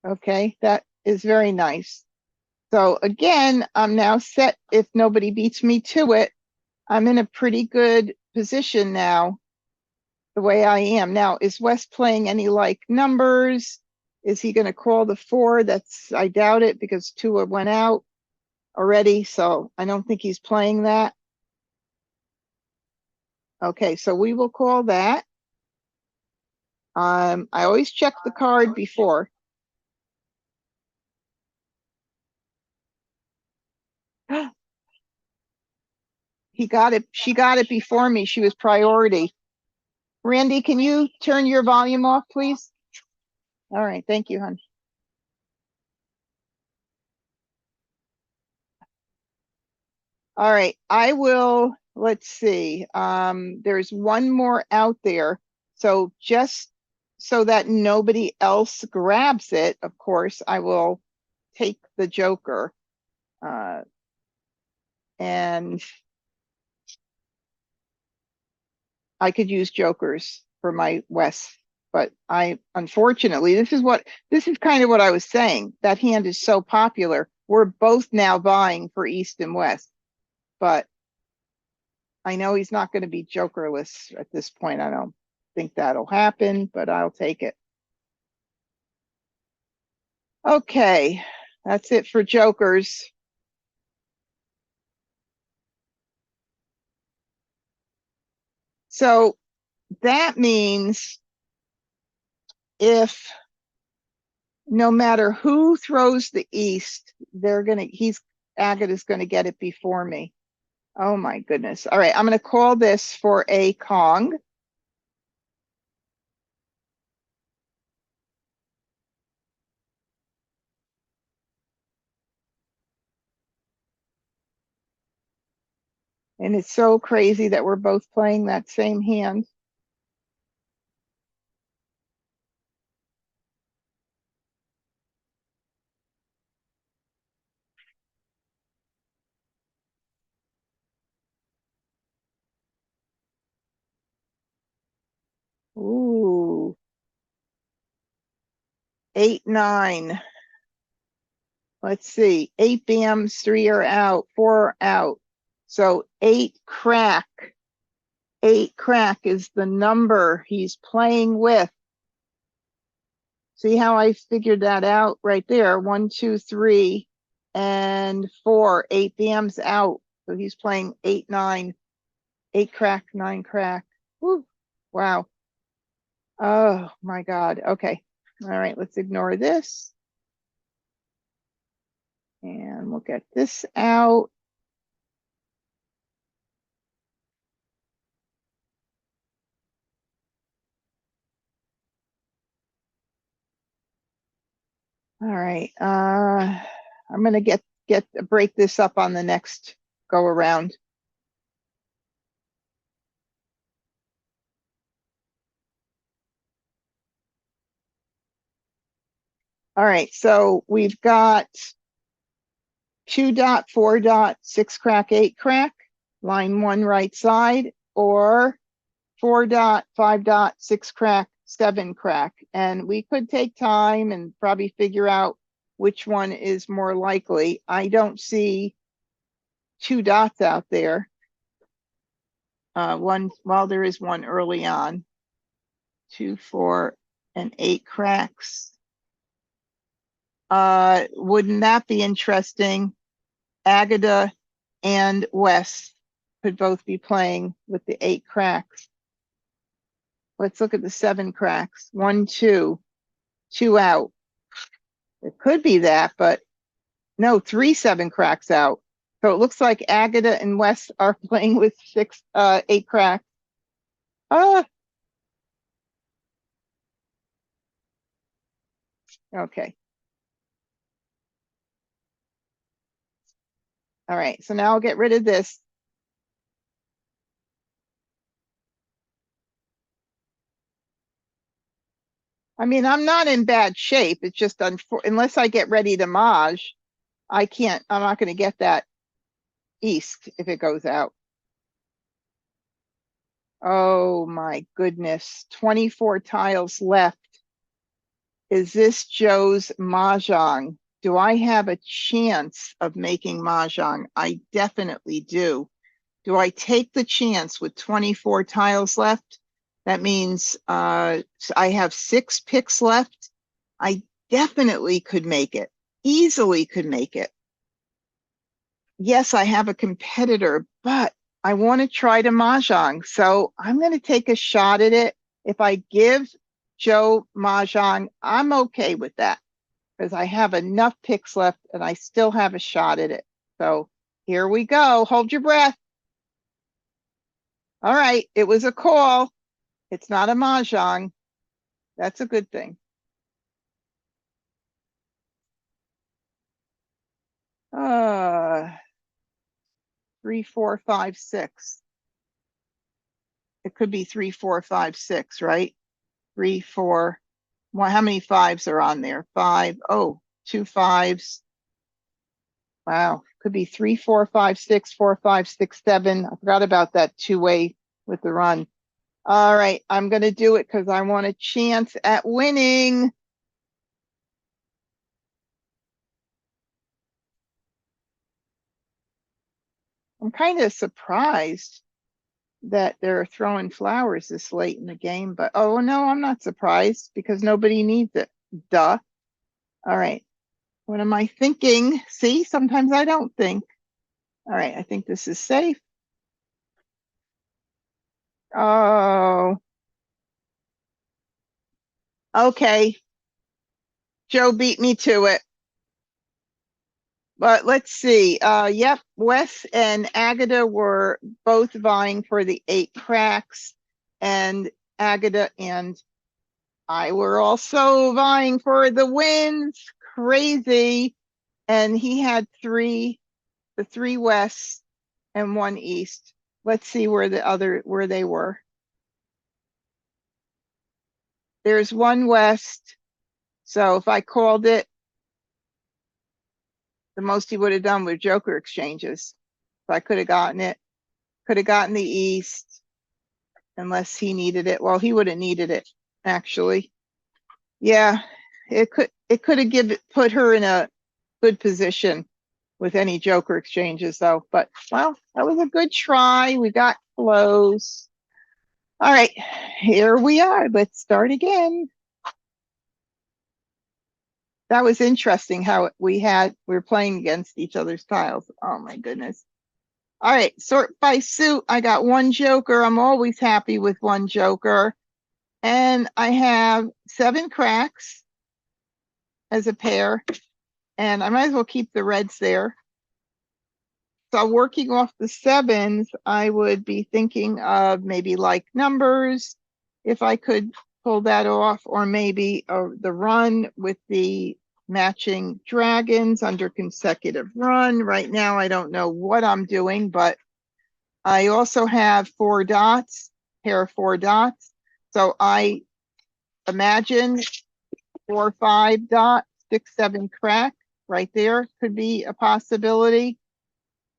Okay, that is very nice. So again, I'm now set. If nobody beats me to it, I'm in a pretty good position now, the way I am. Now, is West playing any like numbers? Is he going to call the 4? I doubt it because 2 went out already. So I don't think he's playing that. Okay, so we will call that. I always check the card before. He got it. She got it before me. She was priority. Randy, can you turn your volume off, please? All right. Thank you, hon. All right, I will, let's see. There's one more out there. So just so that nobody else grabs it, of course, I will take the Joker. And I could use Jokers for my West, but unfortunately, this is kind of what I was saying. That hand is so popular. We're both now vying for East and West, but I know he's not going to be Jokerless at this point. I don't think that'll happen, but I'll take it. Okay, that's it for Jokers. So that means if no matter who throws the East, Agata's gonna get it before me. Oh my goodness. All right, I'm gonna call this for a Kong. And it's so crazy that we're both playing that same hand. Ooh. 8, 9. Let's see. 8 BMs, 3 are out, 4 are out. So 8 crack. 8 crack is the number he's playing with. See how I figured that out right there? 1, 2, 3, and 4. 8 BMs out. So he's playing 8, 9. 8 crack, 9 crack. Woo. Wow. Oh my God. Okay. All right. Let's ignore this. And we'll get this out. All right. I'm gonna break this up on the next go around. All right, so we've got 2 dot, 4 dot, 6 crack, 8 crack, line 1 right side, or 4 dot, 5 dot, 6 crack, 7 crack. And we could take time and probably figure out which one is more likely. I don't see 2 dots out there. Well, there is one early on. 2, 4, and 8 cracks. Wouldn't that be interesting? Agata and Wes could both be playing with the 8 cracks. Let's look at the 7 cracks. 1, 2, 2 out. It could be that, but no, 3 7 cracks out. So it looks like Agata and Wes are playing with 8 cracks. Okay. All right, so now I'll get rid of this. I mean, I'm not in bad shape. It's just unless I get ready to Maj, I'm not going to get that East if it goes out. Oh my goodness, 24 tiles left. Is this Joe's Mahjong? Do I have a chance of making Mahjong? I definitely do. Do I take the chance with 24 tiles left? That means I have 6 picks left. I definitely could make it, easily could make it. Yes, I have a competitor, but I want to try to Mahjong. So I'm going to take a shot at it. If I give Joe Mahjong, I'm okay with that because I have enough picks left and I still have a shot at it. So here we go. Hold your breath. All right. It was a call. It's not a Mahjong. That's a good thing. 3, 4, 5, 6. It could be 3, 4, 5, 6, right? 3, 4. Well, how many fives are on there? 5. Oh, 2 5s. Wow. Could be 3, 4, 5, 6, 4, 5, 6, 7. I forgot about that two-way with the run. All right. I'm going to do it because I want a chance at winning. I'm kind of surprised that they're throwing flowers this late in the game, but oh no, I'm not surprised because nobody needs it. Duh. All right. What am I thinking? See, sometimes I don't think. All right, I think this is safe. Oh, okay. Joe beat me to it. But let's see. Yep, Wes and Agata were both vying for the 8 cracks, and Agata and I were also vying for the wins. Crazy. And he had the 3 west and 1 east. Let's see where they were. There's 1 west. So if I called it, the most he would have done was joker exchanges. If I could have gotten it, could have gotten the east, unless he needed it. Well, he would have needed it, actually. Yeah, it could have put her in a good position with any joker exchanges, though. But well, that was a good try. We got close. All right, here we are. Let's start again. That was interesting how we were playing against each other's tiles. Oh my goodness. All right, sort by suit. I got 1 joker. I'm always happy with 1 joker. And I have 7 cracks as a pair. And I might as well keep the reds there. So working off the 7s, I would be thinking of maybe like numbers, if I could pull that off, or maybe the run with the matching dragons under consecutive run. Right now, I don't know what I'm doing, but I also have 4 dots, pair of 4 dots. So I imagine 4, 5 dot, 6, 7 crack right there could be a possibility.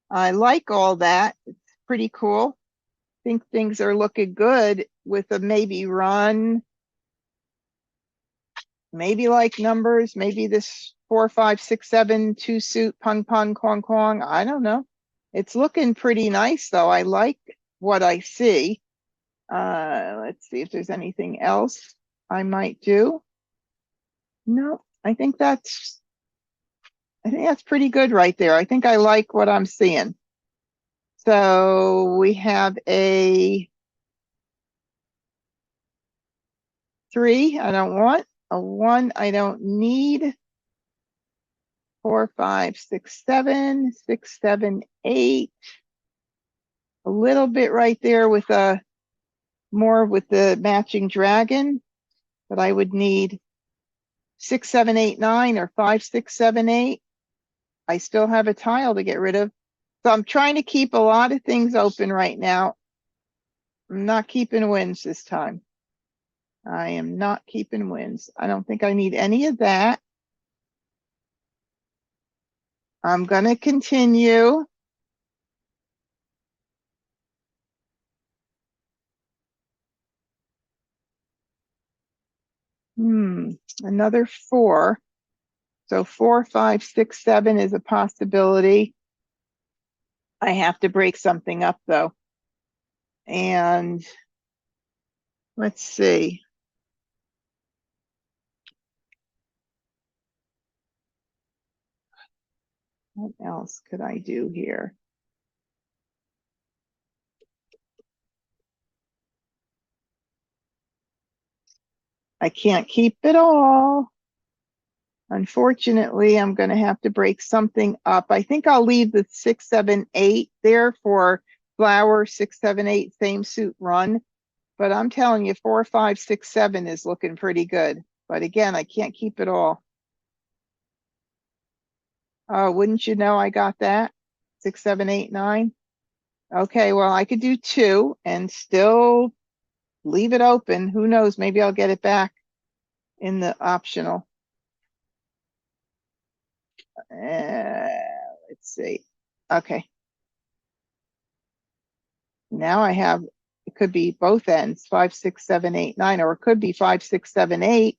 I like all that. It's pretty cool. I think things are looking good with a maybe run. Maybe like numbers, maybe this 4, 5, 6, 7, 2 suit, pung, pung, kwong, kwong. I don't know. It's looking pretty nice though. I like what I see. Let's see if there's anything else I might do. No, I think that's pretty good right there. I think I like what I'm seeing. So we have a 3 I don't want, a 1 I don't need, 4, 5, 6, 7, 6, 7, 8. A little bit right there with more with the matching dragon, but I would need 6, 7, 8, 9 or 5, 6, 7, 8. I still have a tile to get rid of. So I'm trying to keep a lot of things open right now. I'm not keeping wins this time. I am not keeping wins. I don't think I need any of that. I'm going to continue. Another 4. So 4, 5, 6, 7 is a possibility. I have to break something up though. And let's see. What else could I do here? I can't keep it all. Unfortunately, I'm going to have to break something up. I think I'll leave the 6, 7, 8 there for flower, 6, 7, 8, same suit run. But I'm telling you, 4, 5, 6, 7 is looking pretty good. But again, I can't keep it all. Oh, wouldn't you know I got that? 6, 7, 8, 9. Okay, well, I could do 2 and still leave it open. Who knows? Maybe I'll get it back in the optional. Let's see. Okay. Now I have, it could be both ends, 5, 6, 7, 8, 9, or it could be 5, 6, 7, 8,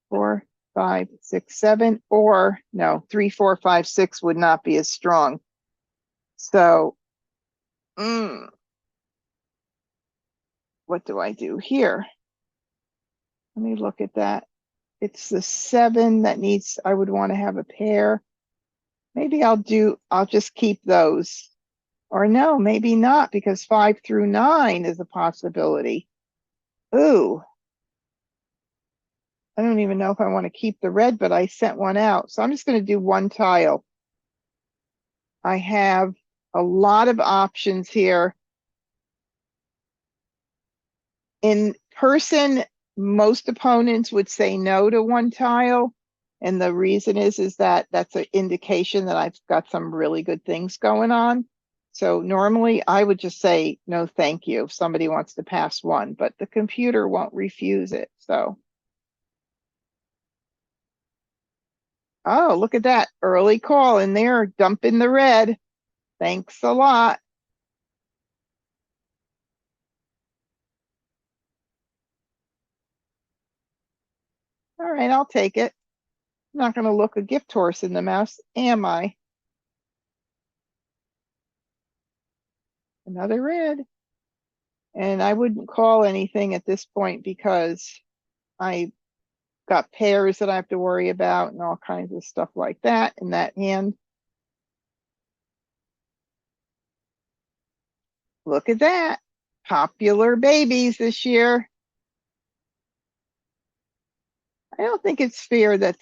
4, 5, 6, 7, or no, 3, 4, 5, 6 would not be as strong. So, what do I do here? Let me look at that. It's the 7 that needs, I would want to have a pair. Maybe I'll just keep those. Or no, maybe not, because 5 through 9 is a possibility. Ooh. I don't even know if I want to keep the red, but I sent one out. So I'm just going to do 1 tile. I have a lot of options here. In person, most opponents would say no to 1 tile. And the reason is that that's an indication that I've got some really good things going on. So normally I would just say, no, thank you, if somebody wants to pass 1, but the computer won't refuse it. So, oh, look at that early call in there, dumping the red. Thanks a lot. All right, I'll take it. I'm not going to look a gift horse in the mouth, am I? Another red. And I wouldn't call anything at this point because I got pairs that I have to worry about and all kinds of stuff like that in that hand. Look at that. Popular babies this year. I don't think it's fair that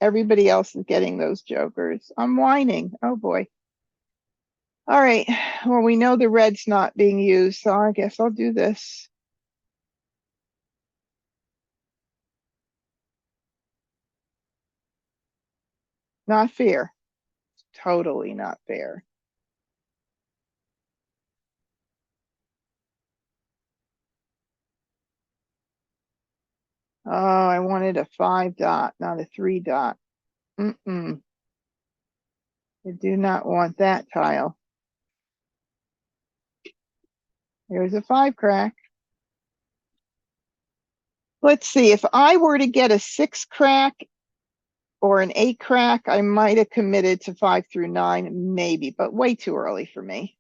everybody else is getting those jokers. I'm whining. Oh boy. All right. Well, we know the red's not being used, so I guess I'll do this. Not fair. Totally not fair. Oh, I wanted a 5 dot, not a 3 dot. I do not want that tile. There's a 5 crack. Let's see, if I were to get a 6 crack or an 8 crack, I might have committed to 5 through 9, maybe, but way too early for me.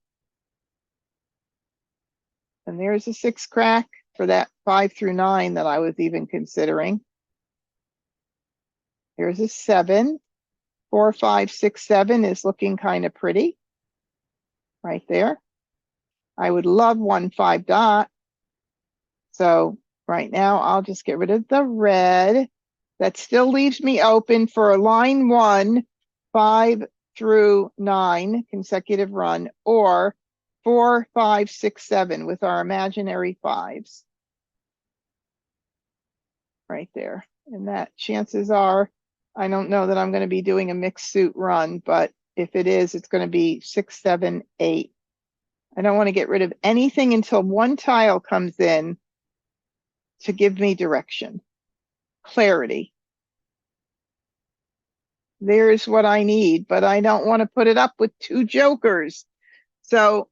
And there's a 6 crack for that 5 through 9 that I was even considering. Here's a 7. 4, 5, 6, 7 is looking kind of pretty right there. I would love 1 5 dot. So right now I'll just get rid of the red. That still leaves me open for a line 1, 5 through 9 consecutive run, or 4, 5, 6, 7 with our imaginary 5s. Right there. And that chances are, I don't know that I'm going to be doing a mixed suit run, but if it is, it's going to be 6, 7, 8. I don't want to get rid of anything until 1 tile comes in to give me direction, clarity. There's what I need, but I don't want to put it up with 2 jokers. So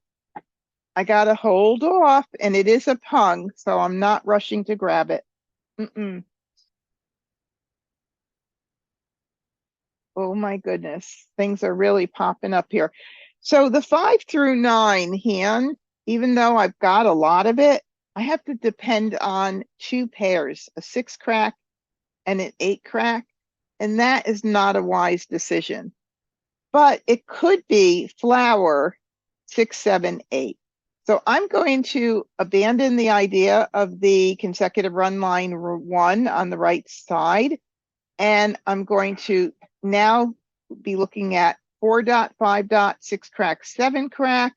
I got to hold off, and it is a pung, so I'm not rushing to grab it. Oh my goodness, things are really popping up here. So the 5 through 9 hand, even though I've got a lot of it, I have to depend on 2 pairs, a 6 crack and an 8 crack. And that is not a wise decision. But it could be flower 6, 7, 8. So I'm going to abandon the idea of the consecutive run line 1 on the right side. And I'm going to now be looking at 4 dot, 5 dot, 6 crack, 7 crack.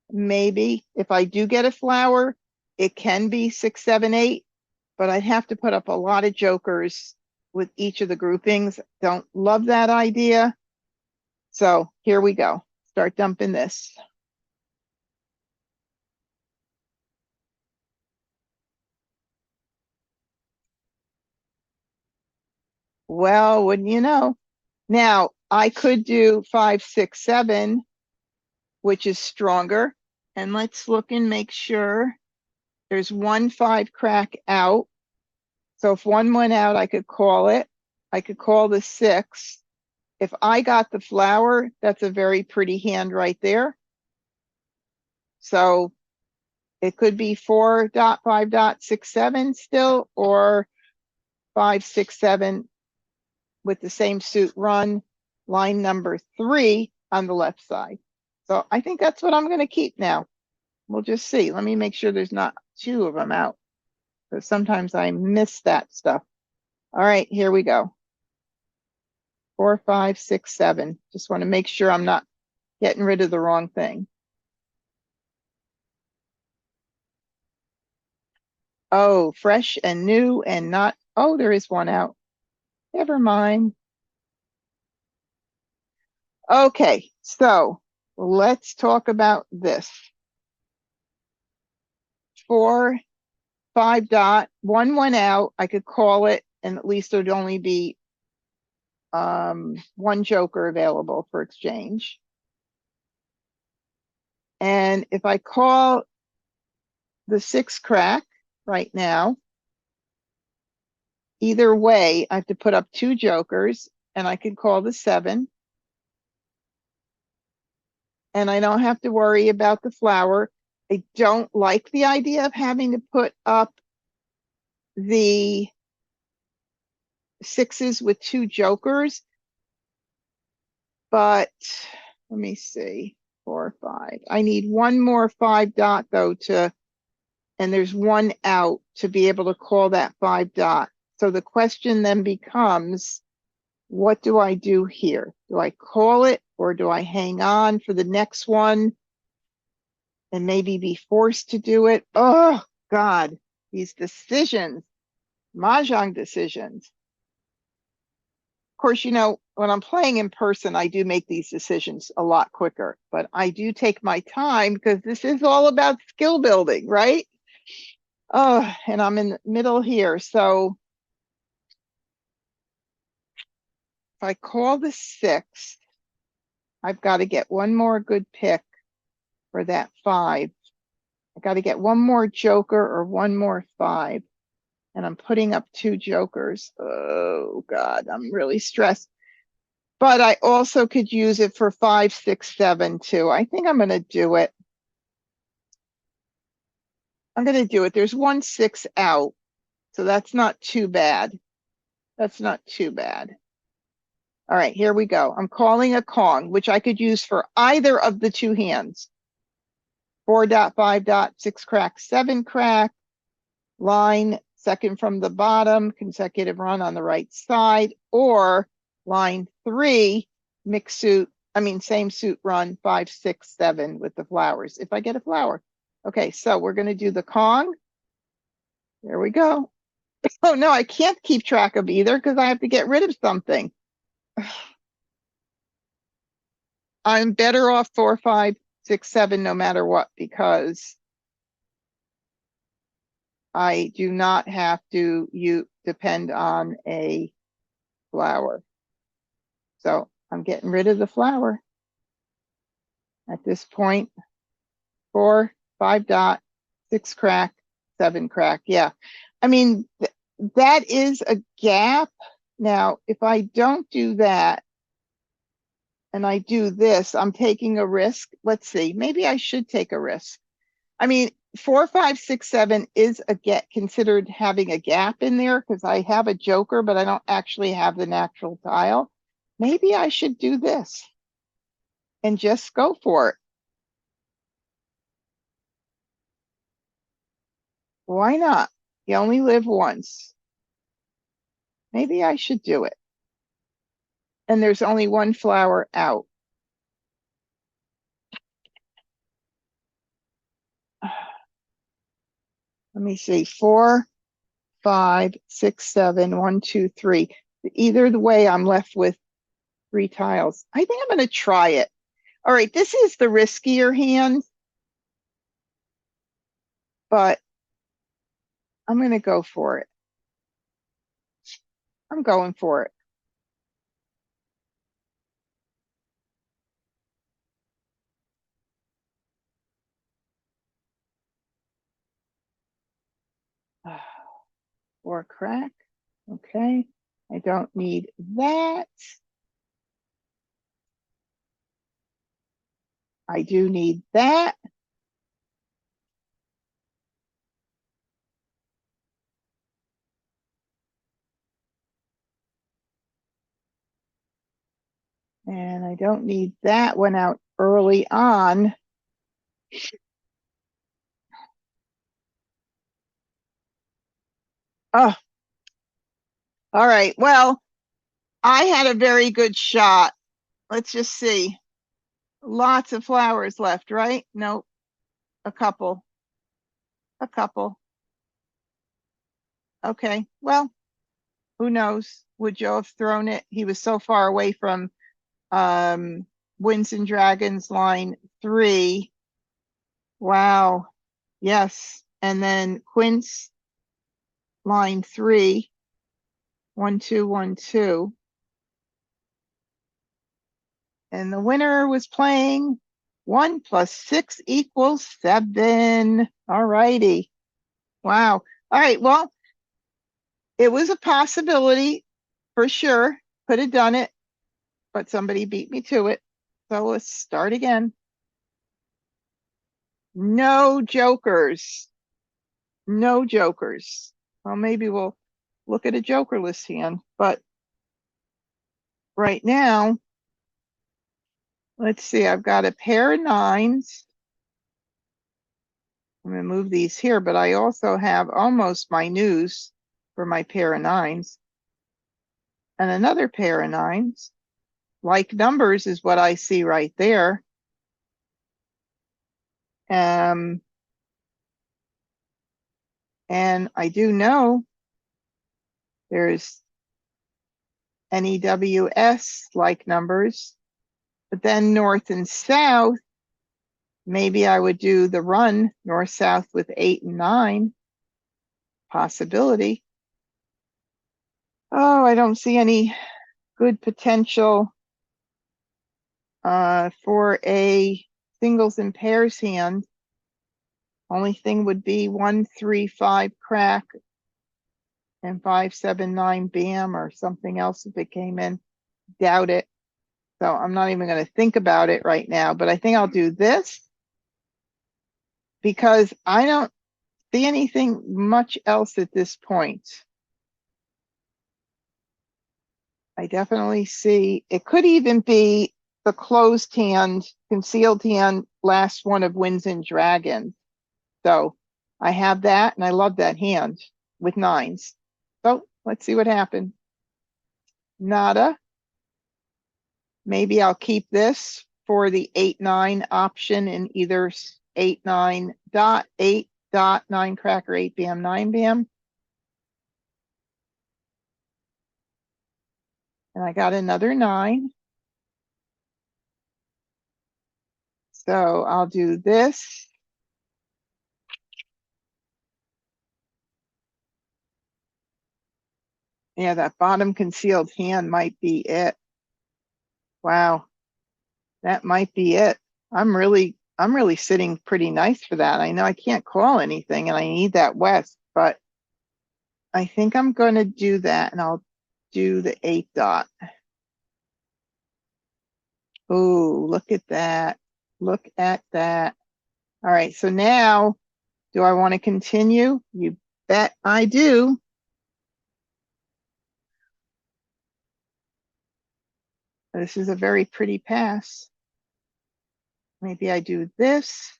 Maybe if I do get a flower, it can be 6, 7, 8, but I'd have to put up a lot of jokers with each of the groupings. Don't love that idea. So here we go. Start dumping this. Well, wouldn't you know? Now, I could do 5, 6, 7, which is stronger. And let's look and make sure there's 1 5 crack out. So if one went out, I could call it. I could call the 6. If I got the flower, that's a very pretty hand right there. So it could be 4.5.67 still, or 5, 6, 7 with the same suit run, line number 3 on the left side. So I think that's what I'm going to keep now. We'll just see. Let me make sure there's not 2 of them out, because sometimes I miss that stuff. All right, here we go. 4, 5, 6, 7. Just want to make sure I'm not getting rid of the wrong thing. Oh, fresh and new and not, oh, there is one out. Never mind. Okay, so let's talk about this. 4, 5 dot, 1 went out. I could call it, and at least there'd only be 1 joker available for exchange. And if I call the 6 crack right now, either way, I have to put up 2 jokers, and I can call the 7. And I don't have to worry about the flower. I don't like the idea of having to put up the 6s with 2 jokers. But let me see, 4, 5. I need 1 more 5 dot though and there's 1 out to be able to call that 5 dot. So the question then becomes, what do I do here? Do I call it, or do I hang on for the next one and maybe be forced to do it? Oh God, these decisions, Mahjong decisions. Of course, you know, when I'm playing in person, I do make these decisions a lot quicker, but I do take my time because this is all about skill building, right? Oh, and I'm in the middle here. So if I call the 6, I've got to get 1 more good pick for that 5. I got to get 1 more joker or 1 more 5. And I'm putting up 2 jokers. Oh God, I'm really stressed. But I also could use it for 5, 6, 7 too. I think I'm going to do it. I'm going to do it. There's 1 6 out, so that's not too bad. That's not too bad. All right, here we go. I'm calling a Kong, which I could use for either of the 2 hands. 4 dot, 5 dot, 6 crack, 7 crack, line second from the bottom, consecutive run on the right side, or line 3, mixed suit, same suit run, 5, 6, 7 with the flowers, if I get a flower. Okay, so we're going to do the Kong. There we go. Oh no, I can't keep track of either because I have to get rid of something. I'm better off 4, 5, 6, 7 no matter what, because I do not have to depend on a flower. So I'm getting rid of the flower at this point. 4, 5 dot, 6 crack, 7 crack. Yeah. I mean, that is a gap. Now, if I don't do that and I do this, I'm taking a risk. Let's see, maybe I should take a risk. I mean, 4, 5, 6, 7 is considered having a gap in there because I have a joker, but I don't actually have the natural tile. Maybe I should do this and just go for it. Why not? You only live once. Maybe I should do it. And there's only 1 flower out. Let me see, 4, 5, 6, 7, 1, 2, 3. Either the way, I'm left with 3 tiles. I think I'm going to try it. All right, this is the riskier hand, but I'm going to go for it. I'm going for it. or crack. Okay, I don't need that. I do need that. And I don't need that one out early on. Oh, all right. Well, I had a very good shot. Let's just see. Lots of flowers left, right? Nope. A couple. A couple. Okay. Well, who knows? Would Joe have thrown it? He was so far away from Winds and Dragons line 3. Wow. Yes. And then Quince line 3. 1, 2, 1, 2. And the winner was playing 1 + 6 = 7. All righty. Wow. All right. Well, it was a possibility for sure. Could have done it, but somebody beat me to it. So let's start again. No jokers. No jokers. Well, maybe we'll look at a jokerless hand, but right now, let's see, I've got a pair of 9s. I'm going to move these here, but I also have almost my news for my pair of 9s. And another pair of 9s. Like numbers is what I see right there. And I do know there's NEWS like numbers, but then north and south, maybe I would do the run north-south with 8 and 9. Possibility. Oh, I don't see any good potential for a singles and pairs hand. Only thing would be 1, 3, 5 crack and 5, 7, 9 bam or something else if it came in. Doubt it. So I'm not even going to think about it right now, but I think I'll do this because I don't see anything much else at this point. I definitely see, it could even be the closed hand, concealed hand, last one of Winds and Dragons. So I have that and I love that hand with 9s. So let's see what happens. Nada. Maybe I'll keep this for the 8-9 option in either 8-9 dot, 8 dot, 9 crack or 8 bam, 9 bam. And I got another 9. So I'll do this. Yeah, that bottom concealed hand might be it. Wow. That might be it. I'm really sitting pretty nice for that. I know I can't call anything and I need that west, but I think I'm going to do that and I'll do the 8 dot. Oh, look at that. Look at that. All right. So now, do I want to continue? You bet I do. This is a very pretty pass. Maybe I do this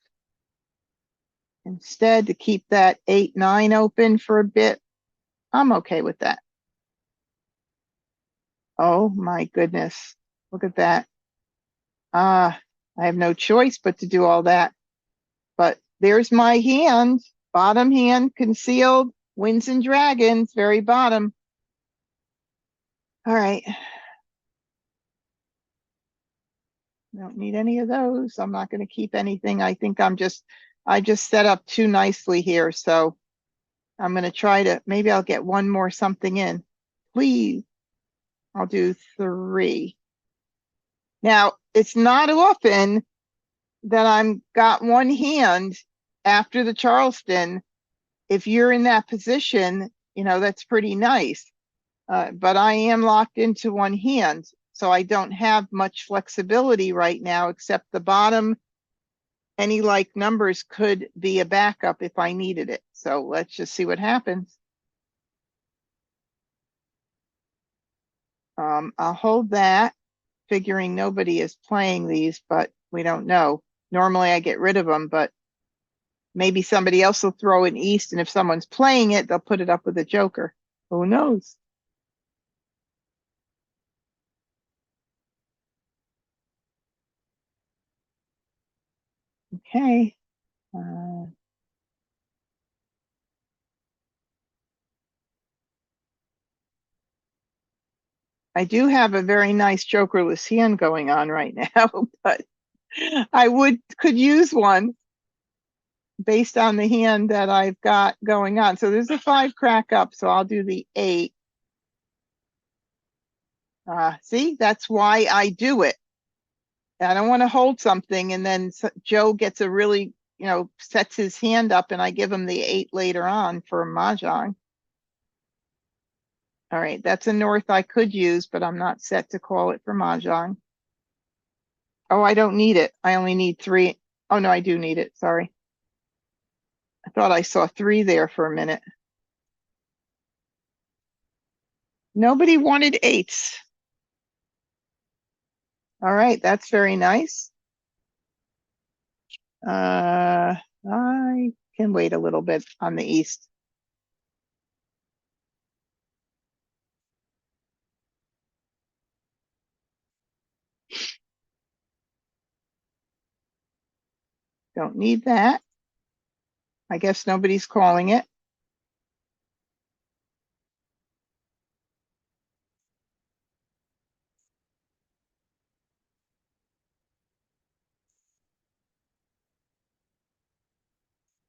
instead to keep that 8-9 open for a bit. I'm okay with that. Oh my goodness. Look at that. I have no choice but to do all that. But there's my hand, bottom hand, concealed, Winds and Dragons, very bottom. All right. Don't need any of those. I'm not going to keep anything. I think I just set up too nicely here. So I'm going to try to, maybe I'll get one more something in. Please. I'll do 3. Now, it's not often that I'm got one hand after the Charleston. If you're in that position you know, that's pretty nice. But I am locked into one hand, so I don't have much flexibility right now, except the bottom. Any like numbers could be a backup if I needed it. So let's just see what happens. I'll hold that, figuring nobody is playing these, but we don't know. Normally I get rid of them, but maybe somebody else will throw an East, and if someone's playing it, they'll put it up with a Joker. Who knows? Okay. I do have a very nice Jokerless hand going on right now, but I could use one based on the hand that I've got going on. So there's a 5 crack up, so I'll do the 8. See, that's why I do it. I don't want to hold something and then Joe gets a really, you know, sets his hand up and I give him the 8 later on for Mahjong. All right, that's a north I could use, but I'm not set to call it for Mahjong. Oh, I don't need it. I only need 3. Oh, no, I do need it. Sorry. I thought I saw 3 there for a minute. Nobody wanted 8s. All right, that's very nice. I can wait a little bit on the East. Don't need that. I guess nobody's calling it.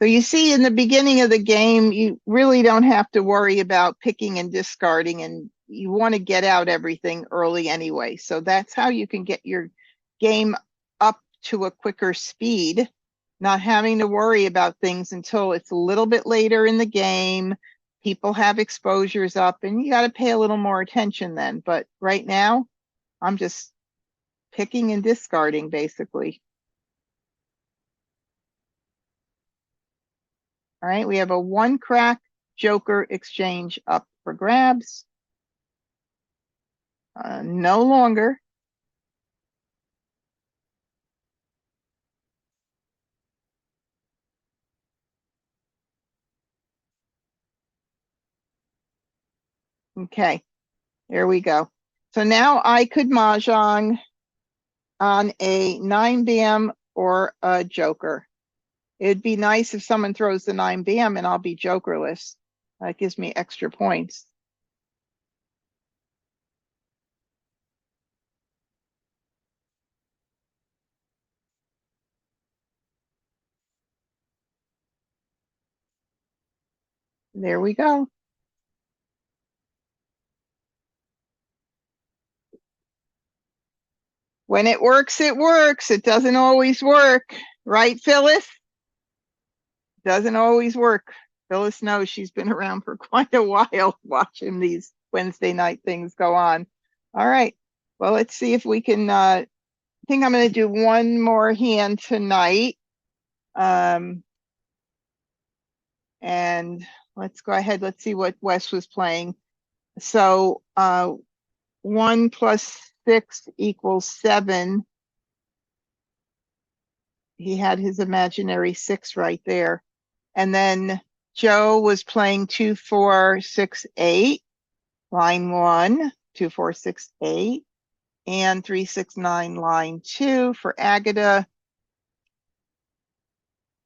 So you see in the beginning of the game, you really don't have to worry about picking and discarding, and you want to get out everything early anyway. So that's how you can get your game up to a quicker speed, not having to worry about things until it's a little bit later in the game. People have exposures up and you got to pay a little more attention then. But right now, I'm just picking and discarding basically. All right, we have a 1 crack Joker exchange up for grabs. No longer. Okay, there we go. So now I could Mahjong on a 9 bam or a Joker. It'd be nice if someone throws the 9 bam and I'll be Jokerless. That gives me extra points. There we go. When it works, it works. It doesn't always work. Right, Phyllis? Doesn't always work. Phyllis knows, she's been around for quite a while watching these Wednesday night things go on. All right. Well, let's see if we can, I think I'm going to do one more hand tonight. And let's go ahead. Let's see what Wes was playing. So 1 plus 6 equals 7. He had his imaginary 6 right there. And then Joe was playing 2, 4, 6, 8, line 1, 2, 4, 6, 8, and 3, 6, 9, line 2 for Agata.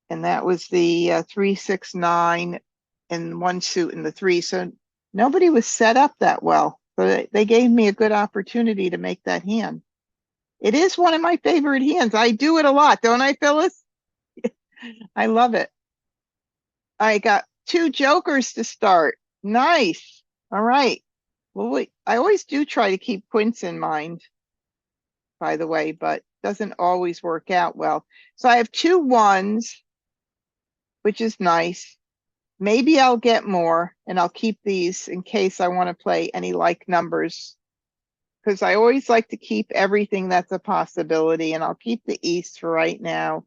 And that was the 3, 6, 9, and 1 suit in the 3. So nobody was set up that well. So they gave me a good opportunity to make that hand. It is one of my favorite hands. I do it a lot, don't I, Phyllis? I love it. I got 2 Jokers to start. Nice. All right. Well, I always do try to keep quints in mind, by the way, but doesn't always work out well. So I have 2 1s, which is nice. Maybe I'll get more and I'll keep these in case I want to play any like numbers. Because I always like to keep everything that's a possibility, and I'll keep the East for right now.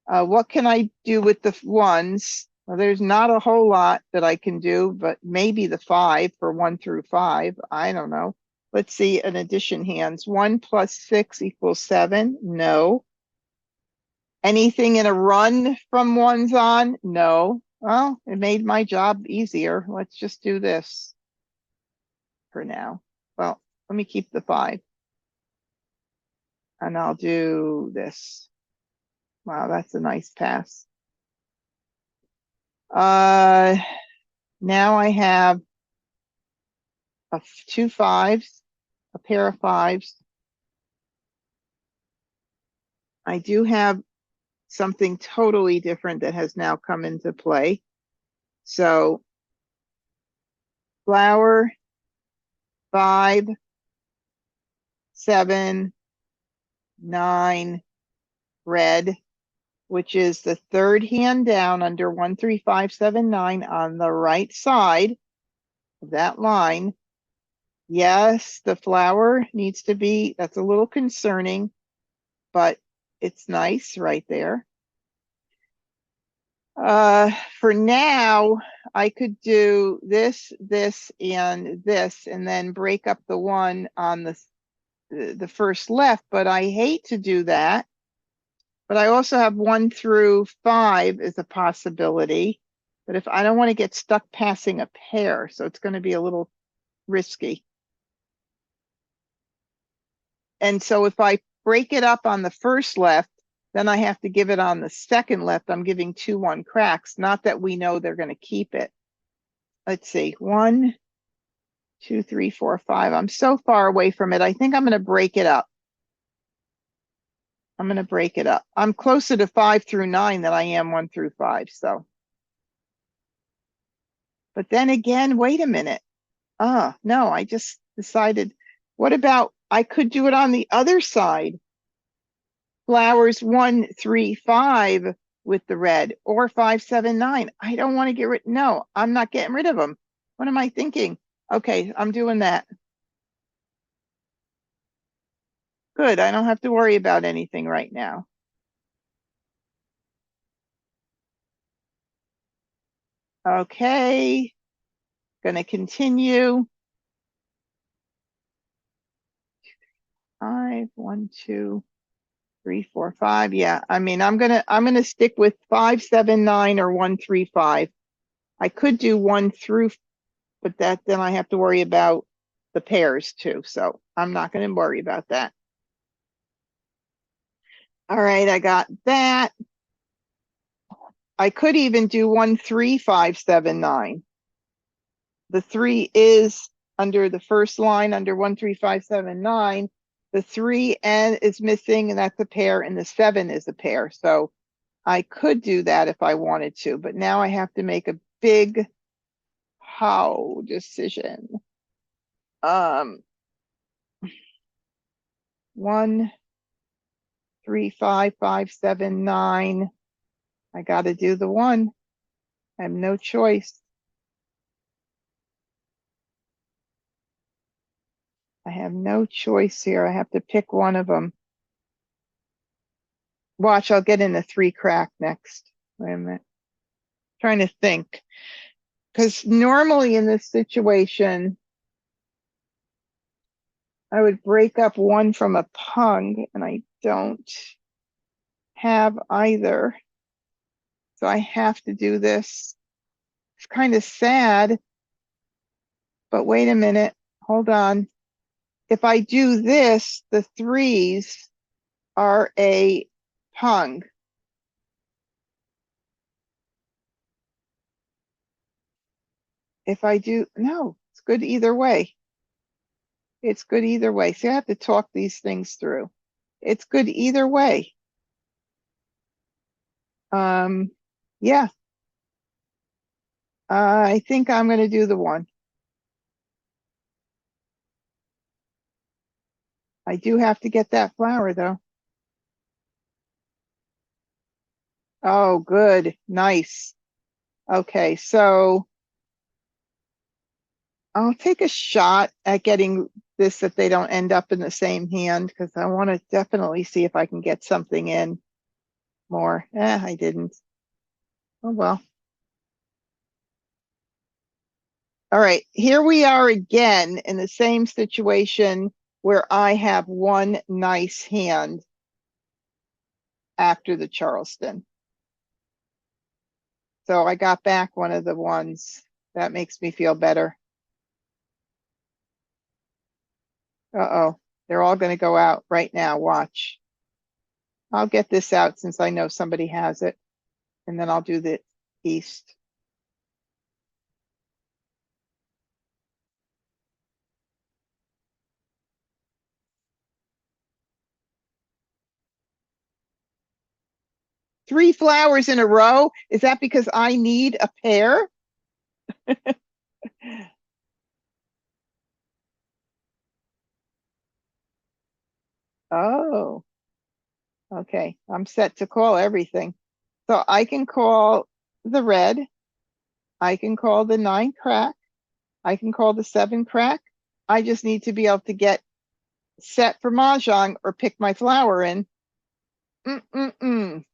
What can I do with the ones? Well, there's not a whole lot that I can do, but maybe the 5 for 1 through 5. I don't know. Let's see an addition hands. 1 plus 6 equals 7. No. Anything in a run from ones on? No. Well, it made my job easier. Let's just do this for now. Well, let me keep the 5. And I'll do this. Wow, that's a nice pass. Now I have two 5s, a pair of 5s. I do have something totally different that has now come into play. So flower, 5, 7, 9, red, which is the third hand down under 1, 3, 5, 7, 9 on the right side of that line. Yes, the flower needs to be, that's a little concerning, but it's nice right there. For now, I could do this, this, and this, and then break up the one on the first left, but I hate to do that. But I also have 1 through 5 as a possibility. But if I don't want to get stuck passing a pair, so it's going to be a little risky. And so if I break it up on the first left, then I have to give it on the second left. I'm giving 2 1 cracks. Not that we know they're going to keep it. Let's see. 1, 2, 3, 4, 5. I'm so far away from it. I think I'm going to break it up. I'm going to break it up. I'm closer to 5 through 9 than I am 1 through 5. So, but then again, wait a minute. No, I just decided, what about, I could do it on the other side. Flowers 1, 3, 5 with the red, or 5, 7, 9. I don't want to get rid. No, I'm not getting rid of them. What am I thinking? Okay, I'm doing that. Good. I don't have to worry about anything right now. Okay. Gonna continue. 5, 1, 2, 3, 4, 5. Yeah, I mean, I'm gonna stick with 5, 7, 9, or 1, 3, 5. I could do 1 through, but then I have to worry about the pairs too. So I'm not gonna worry about that. All right, I got that. I could even do 1, 3, 5, 7, 9. The 3 is under the first line under 1, 3, 5, 7, 9. The 3 and is missing, and that's a pair, and the 7 is a pair. So I could do that if I wanted to, but now I have to make a big how decision. 1, 3, 5, 5, 7, 9. I got to do the 1. I have no choice. I have no choice here. I have to pick one of them. Watch, I'll get in a 3 crack next. Wait a minute. Trying to think. Because normally in this situation, I would break up 1 from a pung, and I don't have either. So I have to do this. It's kind of sad. But wait a minute. Hold on. If I do this, the 3s are a pung. If I do, no, it's good either way. It's good either way. So I have to talk these things through. It's good either way. Yeah. I think I'm going to do the 1. I do have to get that flower though. Oh, good. Nice. Okay, so I'll take a shot at getting this if they don't end up in the same hand, because I want to definitely see if I can get something in more. I didn't. Oh well. All right, here we are again in the same situation where I have one nice hand after the Charleston. So I got back one of the ones. That makes me feel better. Uh-oh, they're all going to go out right now. Watch. I'll get this out since I know somebody has it, and then I'll do the east. Three flowers in a row? Is that because I need a pair? Oh, okay. I'm set to call everything. So I can call the red. I can call the 9 crack. I can call the 7 crack. I just need to be able to get set for Mahjong or pick my flower in. Mm-mm-mm.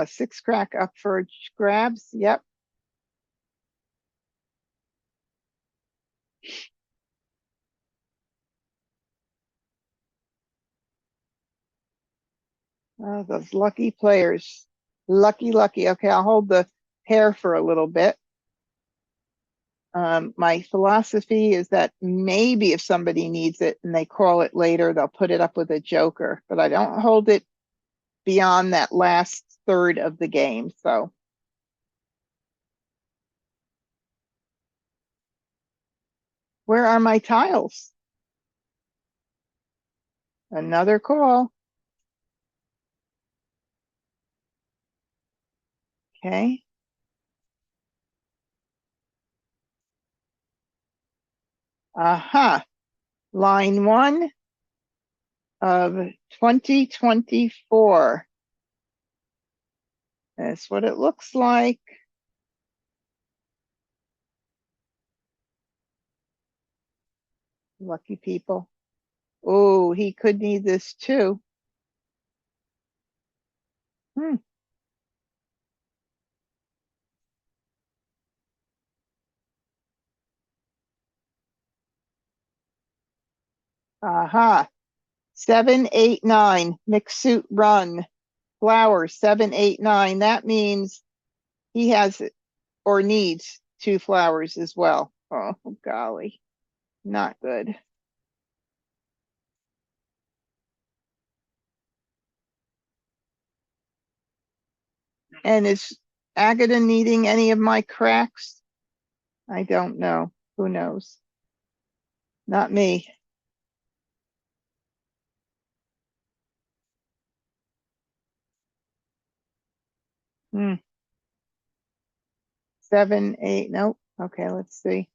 6 crack up for grabs. Yep. Oh, those lucky players. Lucky, lucky. Okay, I'll hold the pair for a little bit. My philosophy is that maybe if somebody needs it and they call it later, they'll put it up with a joker, but I don't hold it beyond that last third of the game. So where are my tiles? Another call. Okay. Aha. Line 1 of 2024. That's what it looks like. Lucky people. Oh, he could need this too. Hmm. Aha. 7, 8, 9. Mixed suit run. Flower 7, 8, 9. That means he has or needs 2 flowers as well. Oh, golly. Not good. And is Agata needing any of my cracks? I don't know. Who knows? Not me. Hmm. 7, 8. Nope. Okay, let's see.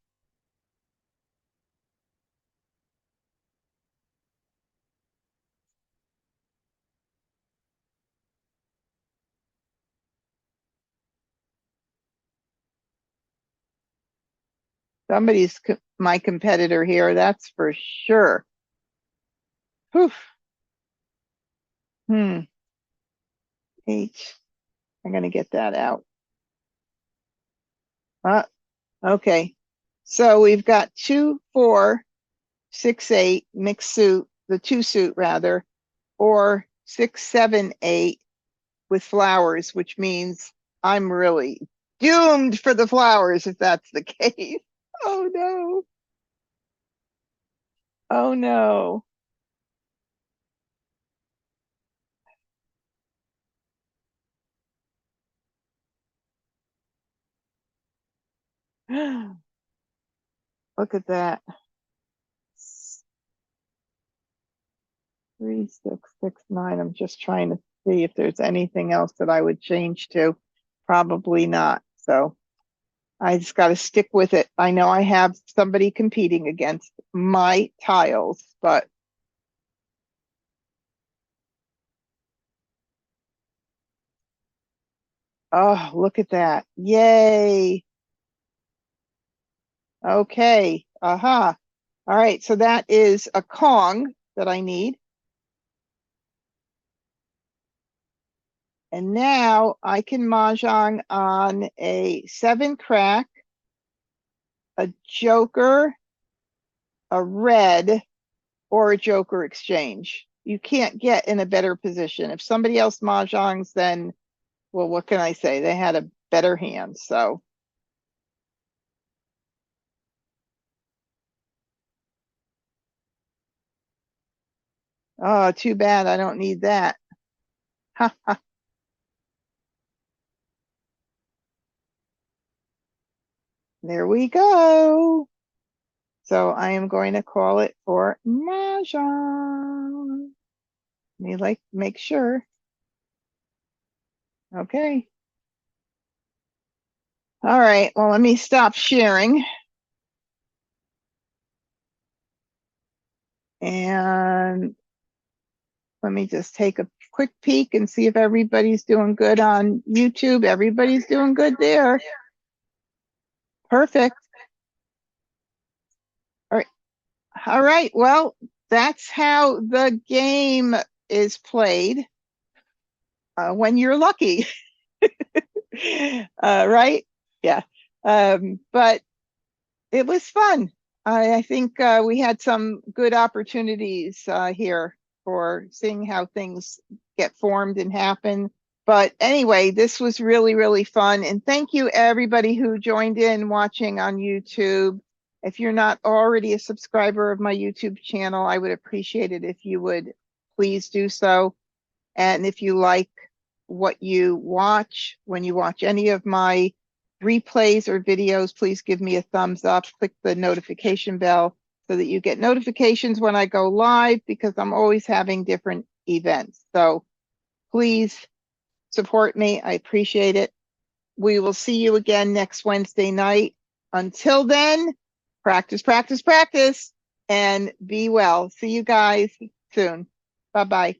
Somebody's my competitor here, that's for sure. Whew. Hmm. 8. I'm going to get that out. Okay. So we've got 2, 4, 6, 8 mixed suit, the 2 suit rather, or 6, 7, 8 with flowers, which means I'm really doomed for the flowers if that's the case. Oh no. Oh no. Look at that. 3, 6, 6, 9. I'm just trying to see if there's anything else that I would change to. Probably not. So I just got to stick with it. I know I have somebody competing against my tiles, but oh, look at that. Yay. Okay. Aha. All right. So that is a Kong that I need. And now I can Mahjong on a 7 crack, a joker, a red, or a joker exchange. You can't get in a better position. If somebody else Mahjongs, then, well, what can I say? They had a better hand. So, oh, too bad. I don't need that. There we go. So I am going to call it for Mahjong. Let me make sure. Okay. All right. Well, let me stop sharing. And let me just take a quick peek and see if everybody's doing good on YouTube. Everybody's doing good there. Perfect. All right. All right. Well, that's how the game is played when you're lucky. Right? Yeah. But it was fun. I think we had some good opportunities here for seeing how things get formed and happen. But anyway, this was really, really fun. And thank you everybody who joined in watching on YouTube. If you're not already a subscriber of my YouTube channel, I would appreciate it if you would please do so. And if you like what you watch, when you watch any of my replays or videos, please give me a thumbs up, click the notification bell so that you get notifications when I go live, because I'm always having different events. So please support me. I appreciate it. We will see you again next Wednesday night. Until then, practice, practice, practice, and be well. See you guys soon. Bye-bye.